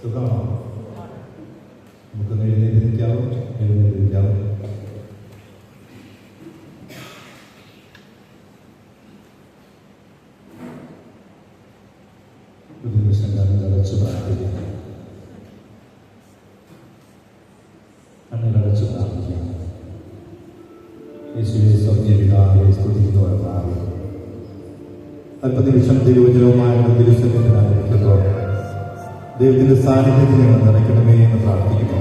സുഖമാണോ? നമുക്കൊന്ന് എഴുന്നേറ്റിരിക്കാവും. ഒരു നിമിഷം കണ്ണടച്ചു പ്രാർത്ഥിക്കാം. കണ്ണടച്ചു പ്രാർത്ഥിക്കാം. യേശുവേ സ്വർഗീയ പിതാവേ, സ്തുതിക്കുന്നവരാണ്. അല്പനിമിഷം തിരുവചനവുമായ തിരുസന്നിധിയിലായിരിക്കുമ്പോൾ ദൈവത്തിന്റെ സാന്നിധ്യത്തിൽ ഞങ്ങൾ നിറയ്ക്കണമേ എന്ന് പ്രാർത്ഥിക്കുന്നു.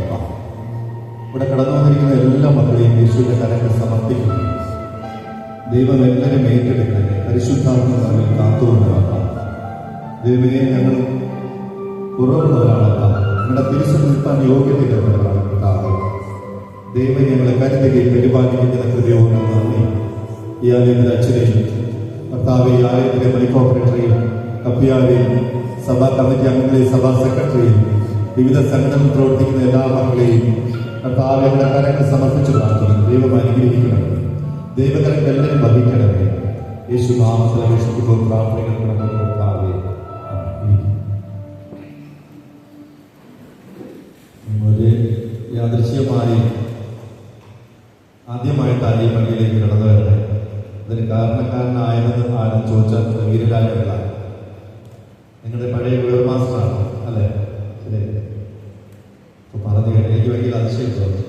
ഇവിടെ കടന്നു വന്നിരിക്കുന്ന എല്ലാ മക്കളെയും യേശുവിന്റെ കരങ്ങൾ സമർപ്പിക്കുന്നു. ദൈവം എല്ലാവരും ഏറ്റെടുക്കണമേ. പരിശുദ്ധാത്മ നമ്മിൽ കാത്തുകൊണ്ടുവരണം. ദൈവമേ, ഞങ്ങൾ കുറവുള്ളവരാണല്ല, നിങ്ങളുടെ തിരിച്ചു നിൽക്കാൻ യോഗ്യതയുള്ളവരാണ്. ദൈവം ഞങ്ങളെ കരുതുകയും പരിപാലിക്കുന്ന കൃപയോട് നന്ദി. ഈ ആലയത്തിലെ അച്ഛനെയും കർത്താവ്, ഈ ആലയത്തിലെ മണിക്കോപ്പറേറ്ററെയും കപ്പിയാരെയും സഭാ കമ്മിറ്റി അംഗങ്ങളെയും സഭാ സെക്രട്ടറിയും വിവിധ സംഘടനകൾ പ്രവർത്തിക്കുന്ന എല്ലാ മക്കളെയും കർത്താവ് ഞങ്ങളുടെ കരങ്ങൾ സമർപ്പിച്ചു പ്രാർത്ഥിക്കുന്നു. ദൈവം അനുഗ്രഹിക്കണം. ദൈവകരങ്ങൾ എല്ലാവരും വഹിക്കണമേ. യേശു നാമത്തിൽ അപേക്ഷിക്കുമ്പോൾ പ്രാർത്ഥനകൾ കർത്താവേ. ഒരു യാദൃശ്യമായി ആദ്യമായിട്ടാണ് ഈ പള്ളിയിലേക്ക് കടന്നു വരുന്നത്. അതിന് കാരണക്കാരനായത് ആരും ചോദിച്ചാൽ ഗിരിരാജകളാണ്. നിങ്ങളുടെ പഴയ ഗുരു മാസ്റ്ററാണ് അല്ലേ? ശരി. അപ്പോൾ പറഞ്ഞു കേട്ടോ, എനിക്ക് ഭയങ്കര അതിശയം തോന്നി.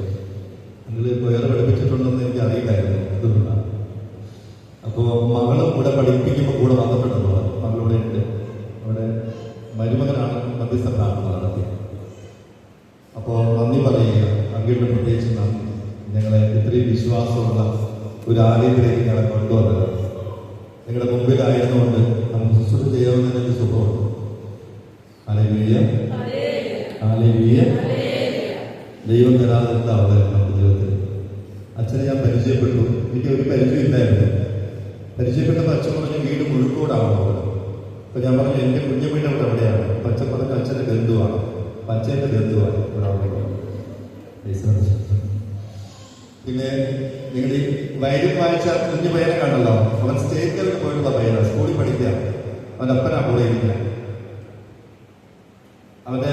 നിങ്ങൾ വേറെ പഠിപ്പിച്ചിട്ടുണ്ടെന്ന് എനിക്ക് അറിയില്ലായിരുന്നു. ഇതുകൊണ്ടാണ്. അപ്പോൾ മകളും കൂടെ പഠിപ്പിക്കുമ്പോൾ കൂടെ വന്നിട്ടുണ്ടെന്ന് പറഞ്ഞു. മകളിവിടെ ഉണ്ട്. അവിടെ മരുമകനാണ് മധ്യസ്ഥ പ്രാർത്ഥന നടത്തിയത്. അപ്പോൾ നന്ദി പറയുക. അങ്ങോട്ട് പ്രത്യേകിച്ച് നന്ദി. ഞങ്ങളെ ഇത്രയും വിശ്വാസമുള്ള ഒരു ആലയത്തിലേക്ക് ഞങ്ങളെ കൊണ്ടുവന്നത് നിങ്ങളുടെ മുമ്പിലായിരുന്നുകൊണ്ട് നമുക്ക് ശുശ്രൂഷ ചെയ്യാവുന്നതിന് സുഖമുണ്ട്. Hallelujah, hallelujah. ദൈവം തരാതെ എന്താവുക നമ്മുടെ ജീവിതത്തിൽ. അച്ഛനെ ഞാൻ പരിചയപ്പെട്ടു. എനിക്ക് ഒരു പരിചയം ഇല്ലായിരുന്നു. പരിചയപ്പെട്ടപ്പോൾ അച്ഛൻ പറഞ്ഞു വീട് മുഴുക്കോടാവുന്നത്. അപ്പൊ ഞാൻ പറഞ്ഞു എന്റെ കുഞ്ഞമ്മയുടെ അവിടെ എവിടെയാണ്? അപ്പൊ അച്ഛൻ പറഞ്ഞു അച്ഛന്റെ ബന്ധുവാണ്. അപ്പൊ അച്ഛന്റെ ബന്ധുവാണ് ഇവിടെ. പിന്നെ നിങ്ങൾ ഈ വയലിൽ വായിച്ച കുഞ്ഞു പയ്യനെ കണ്ടല്ലോ, അവൻ സ്റ്റേറ്റ് ലെവലിൽ പോയിട്ടുള്ള പയ്യനാണ്. സ്കൂളിൽ പഠിക്കുക. അവൻ അപ്പനാ കൂടെ ഇരിക്കുക. അവന്റെ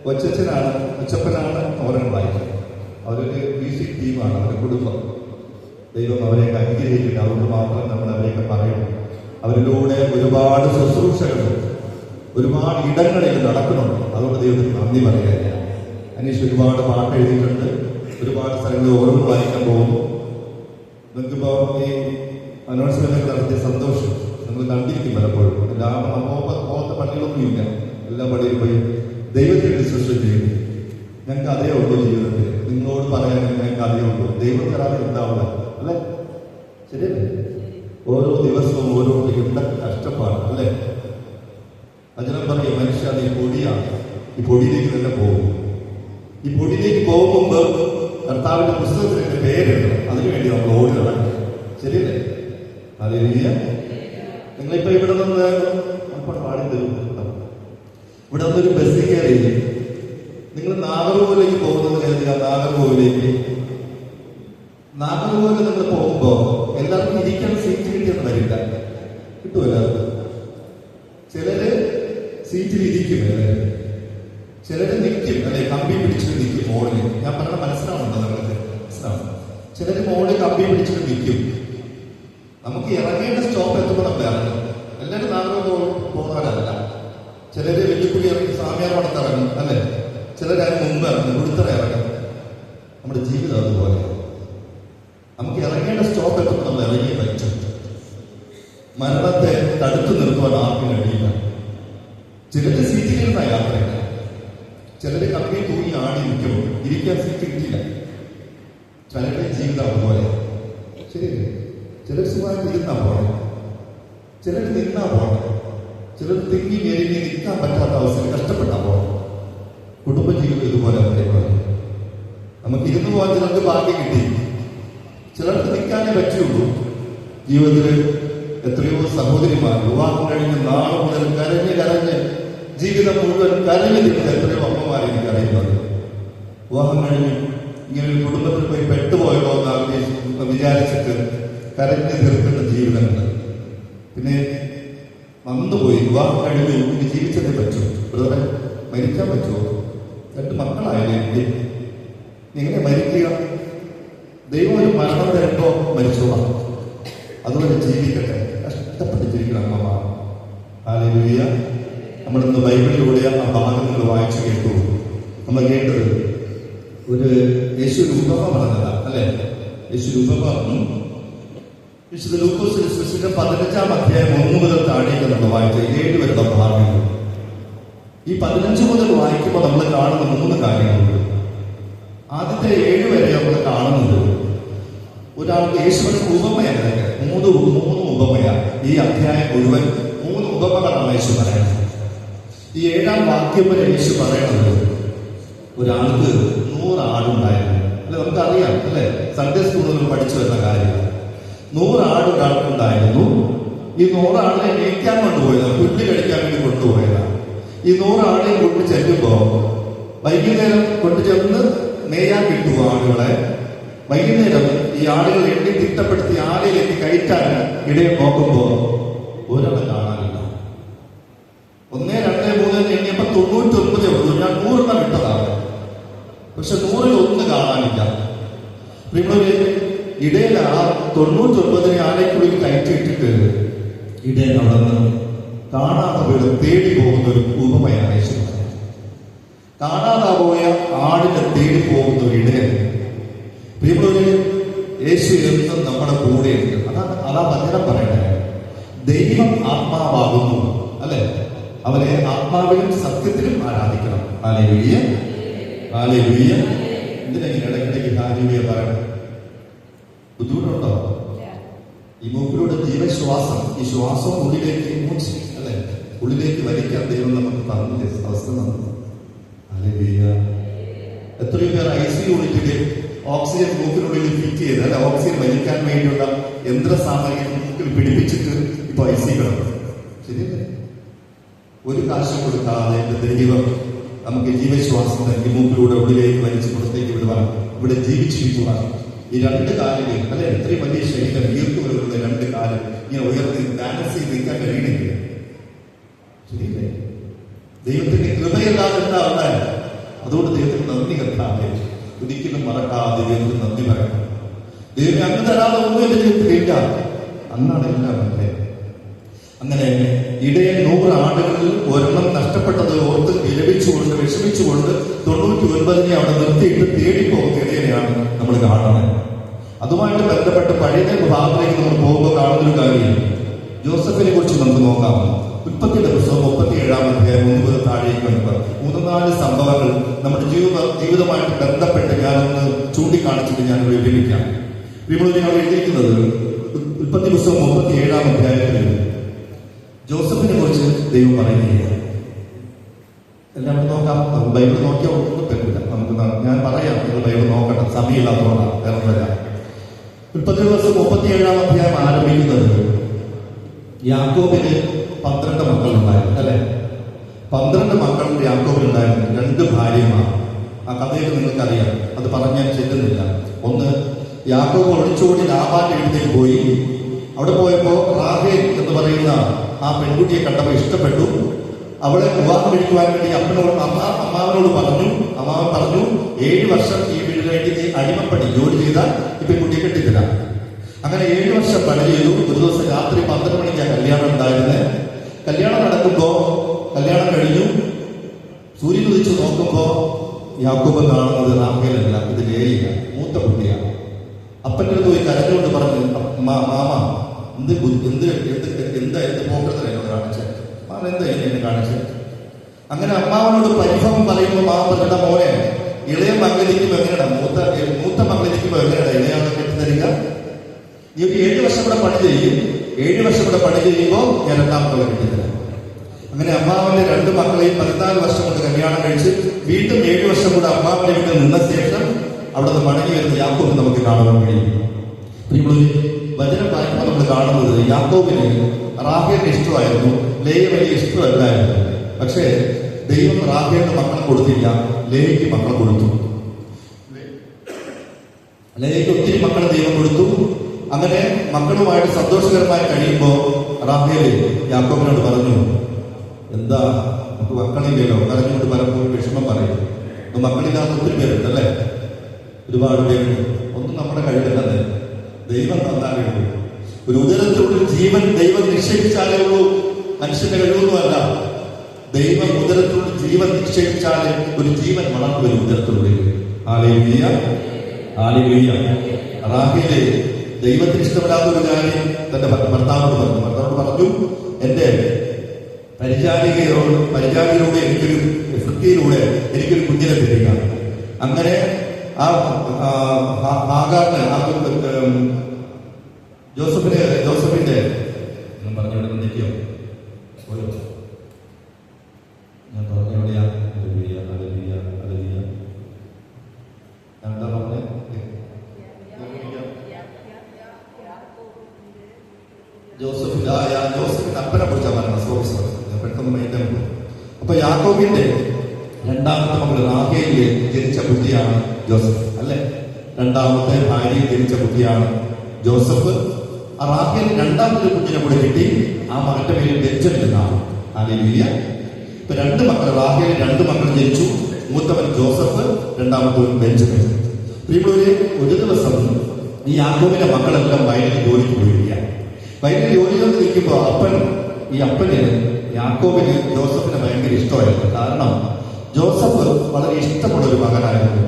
കൊച്ചച്ഛനാണ്, കൊച്ചപ്പനാണ് ഓരോ വായിക്കുന്നത്. അവരൊരു മ്യൂസിക് ടീമാണ്, അവരുടെ കുടുംബം. ദൈവം അവരെയൊക്കെ അംഗീകരിക്കില്ല. അതുകൊണ്ട് മാത്രം നമ്മൾ അവരെയൊക്കെ പറയണം. അവരിലൂടെ ഒരുപാട് ശുശ്രൂഷകൾ ഒരുപാട് ഇടങ്ങളിൽ നടക്കുന്നുണ്ട്. അതുകൊണ്ട് ദൈവത്തിന് നന്ദി പറയുക. അനീഷ് ഒരുപാട് പാട്ട് എഴുതിയിട്ടുണ്ട്. ഒരുപാട് സ്ഥലങ്ങളിൽ ഓരോന്ന് വായിക്കാൻ പോകുന്നു. നിങ്ങൾക്കിപ്പോൾ ഈ അനൗൺസ്മെന്റ് നടത്തിയ സന്തോഷം നമ്മൾ കണ്ടിരിക്കും. പലപ്പോഴും എല്ലാ പോകാത്ത പള്ളികളൊന്നും ഇല്ല. എല്ലാ പള്ളിയിൽ പോയി ദൈവത്തിന്റെ ശുശ്രൂഷ ചെയ്യുന്നു. ഞങ്ങൾക്ക് അതേ ഉള്ളൂ ജീവിതത്തിൽ. നിങ്ങളോട് പറയാൻ ഞങ്ങൾക്ക് അതേ ഉള്ളൂ. ദൈവം തരാതെ ഉണ്ടാവുക അല്ലെ? ശരിയല്ലേ? ഓരോ ദിവസവും ഓരോ എന്തൊക്കെ കഷ്ടപ്പാട് അല്ലേ? വചനം പറയും മനുഷ്യ ഈ പൊടിയാണ്. ഈ പൊടിയിലേക്ക് തന്നെ പോകും. ഈ പൊടിയിലേക്ക് പോകുമ്പോൾ കർത്താവിന്റെ പുസ്തകത്തിന്റെ പേരെഴുതണം. അതിനുവേണ്ടി നമ്മൾ ഓടി നടക്കും. ശരിയല്ലേ? ഹല്ലേലൂയ. നിങ്ങളിപ്പോ ഇവിടെ നിന്ന് പാടി തരും. ഇവിടെ നിന്നൊരു ബസ് കയറി നിങ്ങൾ നാഗർകോവിലേക്ക് പോകുന്നത് കരുതുക. നാഗർകോവിൽ നിങ്ങൾ പോകുമ്പോ എല്ലാവർക്കും ഇരിക്കാൻ സീറ്റ് കിട്ടിയെന്ന് വരില്ല. കിട്ടുമല്ലോ. ചിലര് സീറ്റിൽ ഇരിക്കും, ചിലര് നിൽക്കും അല്ലെ? കമ്പി പിടിച്ചിട്ട് നിൽക്കും മോളിൽ. ഞാൻ പറഞ്ഞ മനസ്സിലാവുന്നുണ്ടോ നിങ്ങൾക്ക്? മനസ്സിലാവും. ചിലര് മോളിൽ കമ്പി പിടിച്ചിട്ട് നിൽക്കും. നമുക്ക് ഇറങ്ങേണ്ട സ്റ്റോപ്പ് എത്തുമ്പോൾ നമ്മൾ ഇറങ്ങും. എല്ലാവരും നാഗർകോവിൽ പോകുന്നവരല്ല. ചിലര് വെല്ലുക്കുടി ഇറങ്ങി സാമ്യാർവടത്ത് ഇറങ്ങും അല്ലെ? ചിലര് അതിന് മുമ്പ് ഇറങ്ങും, കൊടുത്തറ ഇറങ്ങും. നമ്മുടെ ജീവിതം അതുപോലെ. നമുക്ക് ഇറങ്ങേണ്ട സ്റ്റോപ്പ് എത്തുമ്പോൾ നമ്മൾ ഇറങ്ങി പറ്റും. മരണത്തെ തടുത്തു നിർത്തുവാൻ ആർക്കും കഴിയില്ല. ചിലര് സീറ്റിലിരുന്ന യാത്രയില്ല. ചിലര് കമ്പി തൂങ്ങി ആടി നിൽക്കും. ഇരിക്കാൻ സീറ്റ് കിട്ടിയില്ല. ചിലരുടെ ജീവിതം അതുപോലെ. ശരിയല്ലേ? ചിലർ സുഖമായിട്ട് ഇരുന്നാ പോലെ, ചിലർ നിന്നാ പോലെ, ചിലർ തിങ്ങി മെരുങ്ങി നിൽക്കാൻ പറ്റാത്ത അവസ്ഥയിൽ കഷ്ടപ്പെട്ടാ പോലെ. കുടുംബജീവിതം ഇതുപോലെ നമുക്ക് ഇരുന്നു പോകാൻ ചിലർക്ക് ഭാഗ്യം കിട്ടി. ചിലർക്ക് നിൽക്കാനേ പറ്റുള്ളൂ. ജീവിതത്തിൽ എത്രയോ സഹോദരിമാർ വിവാഹം കഴിഞ്ഞ് നാളെ മുതൽ കരഞ്ഞ് ജീവിതം മുഴുവൻ കരഞ്ഞു നിൽക്കുന്ന എത്രയോ അമ്മമാരെ എനിക്ക് അറിയുന്നത്. വിവാഹം കഴിഞ്ഞ് ഇങ്ങനെ ഒരു കുടുംബത്തിൽ പോയി പെട്ടുപോയല്ലോ എന്ന് വിചാരിച്ചിട്ട് കരഞ്ഞു തീർക്കുന്ന ജീവിതങ്ങൾ. പിന്നെ വന്നുപോയി, വിവാഹം കഴിഞ്ഞു, ഇനി ജീവിച്ചതേ പറ്റൂ. ബ്രദറെ, മരിക്കാൻ പറ്റുമോ? 2 മക്കളായാലേ എങ്ങനെ മരിക്കുക? ദൈവം ഒരു മരണം തരുമ്പോ മരിച്ചോളാം, അതുപോലെ ജീവിക്കട്ടെ. കഷ്ടപ്പെട്ട് ജീവിക്കണം അമ്മമാർ. ഹല്ലേലൂയ. നമ്മളിന്ന് ബൈബിളിലൂടെ ആ ഭാഗങ്ങൾ വായിച്ചു കേട്ടു. നമ്മൾ കേട്ടത് ഒരു യേശു ഉപമ പറഞ്ഞതാ, അല്ലെ? യേശു ഉപമ പറഞ്ഞു. വിശുദ്ധ ലൂക്കോസിന്റെ സുവിശേഷം 15-ാം അധ്യായം 1 മുതൽ താഴേക്ക് നമ്മൾ വായിച്ച 7 വരെയുള്ള ഭാഗങ്ങൾ. ഈ 15 മുതൽ വായിക്കുമ്പോൾ നമ്മൾ കാണുന്ന 3 കാര്യങ്ങളുണ്ട്. ആദ്യത്തെ 7 വരെ നമ്മൾ കാണുന്നത് ഒരാൾക്ക് യേശുവിന്റെ ഉപമയാണ്. 3 ഉപമയാണ്. ഈ അധ്യായം മുഴുവൻ 3 ഉപമകളാണ് യേശു പറയുന്നത്. ഈ 7-ാം വാക്യം വരെ യേശു പറയുന്നത് ഒരാൾക്ക് 100 ആടുണ്ടായിരുന്നു. അല്ലെ, നമുക്കറിയാം, അല്ലെ? സൺഡേ സ്കൂളിൽ പഠിച്ചു വരുന്ന കാര്യം. 100 ആട് ഒരാൾക്കുണ്ടായിരുന്നു. ഈ 100 ആടിനെ മേയ്ക്കാൻ കൊണ്ടുപോയതാണ്, പുല്ല് കഴിക്കാൻ വേണ്ടി കൊണ്ടുപോയതാണ്. ഈ 100 ആടിനെ കൊണ്ട് ചെല്ലുമ്പോ വൈകുന്നേരം കൊണ്ടുചെന്ന് മേയാൻ കിട്ടുക ആടുകളെ. വൈകുന്നേരം ഈ ആടുകൾ എണ്ണി തിട്ടപ്പെടുത്തി ആലയിലേക്ക് കയറ്റാൻ ഇടയിൽ നോക്കുമ്പോ ഒരെണ്ണം കാണാനില്ല. 1, 2, 3 എണ്ണിയപ്പോ 99 ഉള്ളൂ. ഞാൻ 100 വിട്ടതാണ്, പക്ഷെ 100-ൽ 1 കാണാനില്ല. ഇടയിൽ ആ 99 ആലയ്ക്കുള്ളിൽ കയറ്റിയിട്ടിട്ട് ഇടയിൽ അവിടെ നിന്ന് കാണാതെ പോയി തേടി പോകുന്ന ഒരു ഉപമയാണ് യേശു. കാണാതെ പോയ ആടിനെ തേടി പോകുന്ന ഒരു ഇടയൻ. യേശു എന്നും നമ്മുടെ കൂടെയുണ്ട്. അതാ വചനം പറയണേ. ദൈവം ആത്മാവാകുന്നു, അല്ലെ? അവനെ ആത്മാവിലും സത്യത്തിലും ആരാധിക്കണം. ഹല്ലേലൂയ, ഹല്ലേലൂയ. എന്തിനെങ്കിലും ഇടയ്ക്കിടയ്ക്ക് ഹല്ലേലൂയ പറയണം? ബുദ്ധിമുട്ടുണ്ടോ? ഈ മൂക്കിലൂടെ ജീവശ്വാസം, ഈ ശ്വാസം ഉള്ളിലേക്ക് അല്ലെ, ഉള്ളിലേക്ക് വലിക്കാൻ ദൈവം നമുക്ക് തന്നില്ലേ അവസ്ഥ നമുക്ക്. ഹല്ലേലൂയ. എത്രയോ പേർ ICU യൂണിറ്റില് ഓക്സിജൻ മൂക്കിനുള്ളിൽ ഫിറ്റ് ചെയ്ത്, അല്ലെ, ഓക്സിജൻ വലിക്കാൻ വേണ്ടിയുള്ള യന്ത്ര സാമഗ്രികൾ മൂക്കിൽ പിടിപ്പിച്ചിട്ട് ഇപ്പൊ ICU കിടക്കും. ശരിയല്ലേ? ഒരു കാശും കൊടുക്കാതെ ദൈവം നമുക്ക് ജീവശ്വാസം നൽകി മൂക്കിലൂടെ ഉള്ളിലേക്ക് വലിച്ച് പുറത്തേക്ക് വിടുവാൻ, ഇവിടെ ജീവിച്ചിരിക്കുവാൻ. ഈ 2 കാലുകൾ, അല്ലെ, എത്രയും വലിയ ശരീരം, ഈർക്കുവലുള്ള 2 കാല് ഇങ്ങനെ ഉയർത്തി ബാലൻസ് ചെയ്ത് നിൽക്കാൻ കഴിയണില്ല. ശരിയല്ലേ? ദൈവത്തിന്റെ കൃപയല്ലാതെ എന്താ ഉണ്ടായത്? അതുകൊണ്ട് ദൈവത്തിന് നന്ദി കർത്താവേ. ഒരിക്കലും മറക്കാതെ ദൈവത്തിന് നന്ദി പറയണം. ദൈവം അങ്ങ് തരാതെ ഒന്നും എന്റെ ജീവിതത്തിൽ ഇല്ല. അന്നാണ് എല്ലാം അല്ലേ. അങ്ങനെ ഇടയിൽ 100 ആടുകളിൽ ഒരെണ്ണം നഷ്ടപ്പെട്ടത് ഓർത്ത് വിലപിച്ചുകൊണ്ട് വിഷമിച്ചുകൊണ്ട് 99 അവിടെ നിർത്തിയിട്ട് തേടിപ്പോകുന്ന ഇടയനെയാണ് നമ്മൾ കാണുന്നത്. അതുമായിട്ട് ബന്ധപ്പെട്ട് പഴയ ഭാഗത്തേക്ക് നമ്മൾ പോകുമ്പോൾ കാണുന്നൊരു കാര്യം ജോസഫിനെ കുറിച്ച് നമുക്ക് നോക്കാം. ഉൽപ്പത്തിയുടെ പുസ്തകം 37-ാം അധ്യായം 1 മുതൽ താഴേക്ക് വന്നപ്പോൾ 3-4 സംഭവങ്ങൾ നമ്മുടെ ജീവിതമായിട്ട് ബന്ധപ്പെട്ട് ഞാനൊന്ന് ചൂണ്ടിക്കാണിച്ചിട്ട് ഞാൻ വിവരിക്കാം. ഇവിടെ എഴുതിയിരിക്കുന്നത് ഉൽപ്പത്തി പുസ്തകം 37-ാം അധ്യായത്തിൽ ജോസഫിനെ കുറിച്ച് ദൈവം പറയുകയാണ്. എല്ലാം നോക്കാം. ബൈബിൾ നോക്കിയാൽ ഒന്നും പറ്റില്ല നമുക്ക്. ഞാൻ പറയാം, നിങ്ങൾ ബൈബിൾ നോക്കട്ടെ, സമയമില്ലാത്തതുകൊണ്ടാണ് വേറെ വരാം. ഉൽപ്പത്തി ദിവസം 37-ാം അധ്യായം ആരംഭിക്കുന്നത് യാക്കോബിന് 12 മക്കളുണ്ടായിരുന്നു, അല്ലെ? 12 മക്കൾ യാക്കോബിനുണ്ടായിരുന്നു. 2 ഭാര്യമാർ. ആ കഥയൊക്കെ നിങ്ങൾക്കറിയാം, അത് പറഞ്ഞാൽ ചെല്ലുന്നില്ല. ഒന്ന്, യാക്കോബ് ഒളിച്ചോടി ലാബാന്റെ വീട്ടിലേക്ക് പോയി. അവിടെ പോയപ്പോ റാഹേൽ എന്ന് പറയുന്ന ആ പെൺകുട്ടിയെ കണ്ടപ്പോൾ ഇഷ്ടപ്പെട്ടു. അവളെ വിവാഹം കഴിക്കുവാൻ വേണ്ടി അമ്മാവനോട് പറഞ്ഞു. അമ്മാവൻ പറഞ്ഞു, 7 വർഷം ഈ വീടിന് വേണ്ടി നീ അടിമപ്പണി ജോലി ചെയ്താൽ ഈ പെൺകുട്ടിയെ കെട്ടിത്തരാം. അങ്ങനെ 7 വർഷം പണി ചെയ്തു. ഒരു ദിവസം രാത്രി 12 മണിക്കാണ് കല്യാണം ഉണ്ടായിരുന്നത്. കല്യാണം നടക്കുമ്പോ, കല്യാണം കഴിഞ്ഞു, സൂര്യൻ ഉദിച്ച് നോക്കുമ്പോ യാക്കോബ് കാണുന്നത് റാഹേലല്ല, ഇത് ലേയ, മൂത്ത കുട്ടിയാണ്. അപ്പൻ്റെ അടുത്ത് പോയി കരഞ്ഞുകൊണ്ട് പറഞ്ഞു, മാമ എന്ത് പോക്കത്തിലാണ് എന്നോട് കാണിച്ചത്? മാമ എന്താ എന്നെ കാണിച്ചത്? അങ്ങനെ അമ്മാവനോട് പരിഭവം പറയുമ്പോൾ മാമ പറഞ്ഞ മോനെ, ഇളയ മകളിരിക്കുമ്പോ എങ്ങനെയാണ് മൂത്ത മകളിരിക്കുമ്പോ എങ്ങനെയാണ് ഇളയാളെ കെട്ടിത്തരിക? നീ 7 വർഷം കൂടെ പണി ചെയ്യും. 7 വർഷം കൂടെ പണി ചെയ്യുമ്പോൾ ഞാൻ 2ാം മക്കളെ കെട്ടിത്തരാം. അങ്ങനെ അമ്മാവന്റെ 2 മക്കളെയും 14 വർഷം കൊണ്ട് കല്യാണം കഴിച്ച് വീണ്ടും 7 വർഷം കൂടെ അമ്മാവന്റെ വീട്ടിൽ നിന്ന ശേഷം അവിടെ നിന്ന് മടങ്ങി വരുന്ന യാക്കോബ് നമുക്ക് കാണാൻ കഴിയും. വചനം വായിക്കുമ്പോൾ നമ്മൾ കാണുന്നത് യാക്കോബിന് റാഹേലിന് ഇഷ്ടമായിരുന്നു, ലേയ വലിയ ഇഷ്ടമല്ലായിരുന്നു. പക്ഷേ ദൈവം റാഹേലിന് മക്കളെ കൊടുത്തില്ല, ലേയയ്ക്ക് മക്കളെ കൊടുത്തു. ലേയയ്ക്ക് ഒത്തിരി മക്കളെ ദൈവം കൊടുത്തു. അങ്ങനെ മക്കളുമായിട്ട് സന്തോഷകരമായി കഴിയുമ്പോൾ റാഹേല് യാക്കോബിനോട് പറഞ്ഞു, എന്താ നമുക്ക് മക്കളില്ലല്ലോ, കരഞ്ഞുകൊണ്ട് പലപ്പോഴും വിഷമം പറയും. മക്കളില്ലാത്ത ഒത്തിരി പേരുണ്ട് അല്ലേ, ഒരുപാട് പേരുണ്ട്. ഒന്നും നമ്മുടെ കഴിവില്ലെന്ന് ദൈവം തന്നാലേ ഉള്ളൂ. ഒരു ഉദരത്തിലുള്ള ജീവൻ ദൈവം നിക്ഷേപിച്ചാലേ ഉള്ളൂ, മനുഷ്യന്റെ കഴിവൊന്നുമല്ല. ദൈവം ഉദരത്തിലുള്ള ജീവൻ നിക്ഷേപിച്ചാലേ ഒരു ജീവൻ വളർന്നു വരും ഉദരത്തിലുള്ള. Hallelujah, hallelujah. റാഹേല് ദൈവത്തിന് ഇഷ്ടപ്പെടാത്ത ഒരു കാര്യം തന്റെ ഭർത്താവിനോട് പറഞ്ഞു, എന്റെ പരിചാരികയിലൂടെ എനിക്കൊരു വൃത്തിയിലൂടെ എനിക്കൊരു കുഞ്ഞിനെ തരിക. അങ്ങനെ ആ ഹാഗാറിന് ജോസഫിന്റെ പറഞ്ഞവിടെ നിൽക്കോ ഞാൻ പറഞ്ഞെവിടെയാ എന്താ പറഞ്ഞേ? ജോസഫിന്റെ അപ്പനെ കുറിച്ചാണ് പറഞ്ഞത്. സോറി പെട്ടെന്ന് മൈൻഡ്. അപ്പൊ യാക്കോബിന്റെ രണ്ടാമത്തെ മകൾ റാഹേലിൽ ജനിച്ച കുട്ടിയാണ് ജോസഫ് അല്ലെ. രണ്ടാമത്തെ ഭാര്യയിൽ ജനിച്ച കുട്ടിയാണ് ജോസഫ്. ആ റാഹേൽ രണ്ടാമത്തെ കുഞ്ഞിനെ കൂടെ കിട്ടി. ആ മകന്റെ പേര് ബെഞ്ചമിൻ എന്നാണ്. ഹല്ലേലൂയ. ഇപ്പൊ രണ്ട് മക്കൾ, റാഹേൽ രണ്ട് മക്കൾ ജനിച്ചു. മൂത്തവൻ ജോസഫ്, രണ്ടാമത്തവൻ ബെഞ്ചമിൻ. പ്രിയമുള്ളവരെ, ഒരു ദിവസം ഈ യാക്കോബിന്റെ മക്കളെല്ലാം വയലിൽ ജോലിക്ക് പോയിരിക്കുകയാണ്. വയലിൽ ജോലി കൊണ്ട് നിൽക്കുമ്പോ അപ്പന് യാക്കോബിന് ജോസഫിന് ഭയങ്കര ഇഷ്ടമായിരുന്നു. കാരണം ജോസഫ് വളരെ ഇഷ്ടമുള്ള ഒരു മകനായിരുന്നു,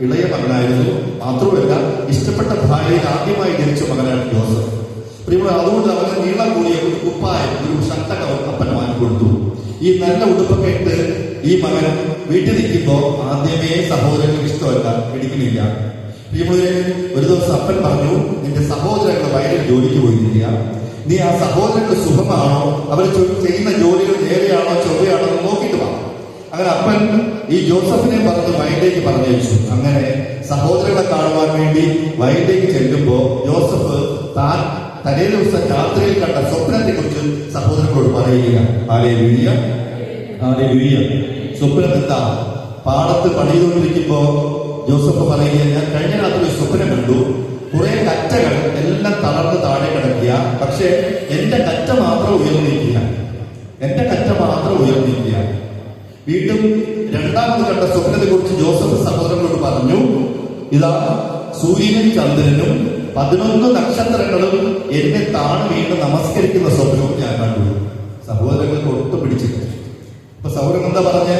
ഇളയ മകനായിരുന്നു. മാത്രമല്ല ഇഷ്ടപ്പെട്ട ഭാര്യയിൽ ആദ്യമായി ജനിച്ച മകനായിരുന്നു ജോസഫ്. പ്രിയമുള്ള, അതുകൊണ്ട് അവന് നീളം കൂടിയ ഒരു കുപ്പായം, ഒരു ഷർട്ടൊക്കെ അപ്പൻ വാങ്ങിക്കൊടുത്തു. ഈ നല്ല ഉടുപ്പൊക്കെ ഇട്ട് ഈ മകൻ വീട്ടിൽ നിൽക്കുമ്പോ ആദ്യമേ സഹോദരങ്ങൾക്ക് ഇഷ്ടമല്ല, പിടിക്കുന്നില്ല. പ്രിയമുള്ളവരെ, ഒരു ദിവസം അപ്പൻ പറഞ്ഞു, നിന്റെ സഹോദരങ്ങൾ വയലിൽ ജോലിക്ക് പോയിരിക്കുക, നീ ആ സഹോദരങ്ങൾ സുഖമാണോ, അവർ ചെയ്യുന്ന ജോലികൾ നേരെയാണോ ചൊവ്വയാണോ എന്ന് നോക്കിയിട്ട് വാ. അങ്ങനെ അപ്പൻ ഈ ജോസഫിനെ പറഞ്ഞ് വയലിലേക്ക് പറഞ്ഞയച്ചു. അങ്ങനെ സഹോദരങ്ങളെ കാണുവാൻ വേണ്ടി വയലിലേക്ക് ചെല്ലുമ്പോ ജോസഫ് താൻ തലേ ദിവസം രാത്രിയിൽ കണ്ട സ്വപ്നത്തെ കുറിച്ച് സഹോദരങ്ങളോട് പറയുക. Hallelujah, hallelujah. സ്വപ്നം എന്താ? പാടത്ത് പണിതുകൊണ്ടിരിക്കുമ്പോ ജോസഫ് പറയുക, ഞാൻ കഴിഞ്ഞ രാത്രി ഒരു സ്വപ്നം കണ്ടു. കുറെ കറ്റകൾ എല്ലാം തളർന്ന് താഴെ കിടക്കുക, പക്ഷെ എന്റെ കറ്റ മാത്രം ഉയർന്നിരിക്കുക, എന്റെ കറ്റ മാത്രം ഉയർന്നിരിക്കുക. വീണ്ടും രണ്ടാമത് കണ്ട സ്വപ്നത്തെ കുറിച്ച് ജോസഫ് സഹോദരങ്ങളോട് പറഞ്ഞു, ഇതാ സൂര്യനും ചന്ദ്രനും 11 നക്ഷത്രങ്ങളും എന്നെ താഴെ വീണ്ടും നമസ്കരിക്കുന്ന സ്വപ്നവും ഞാൻ കണ്ടു. സഹോദരങ്ങൾക്ക് ഒട്ടും പിടിച്ചില്ല. അപ്പൊ സഹോദരൻ എന്താ പറഞ്ഞ?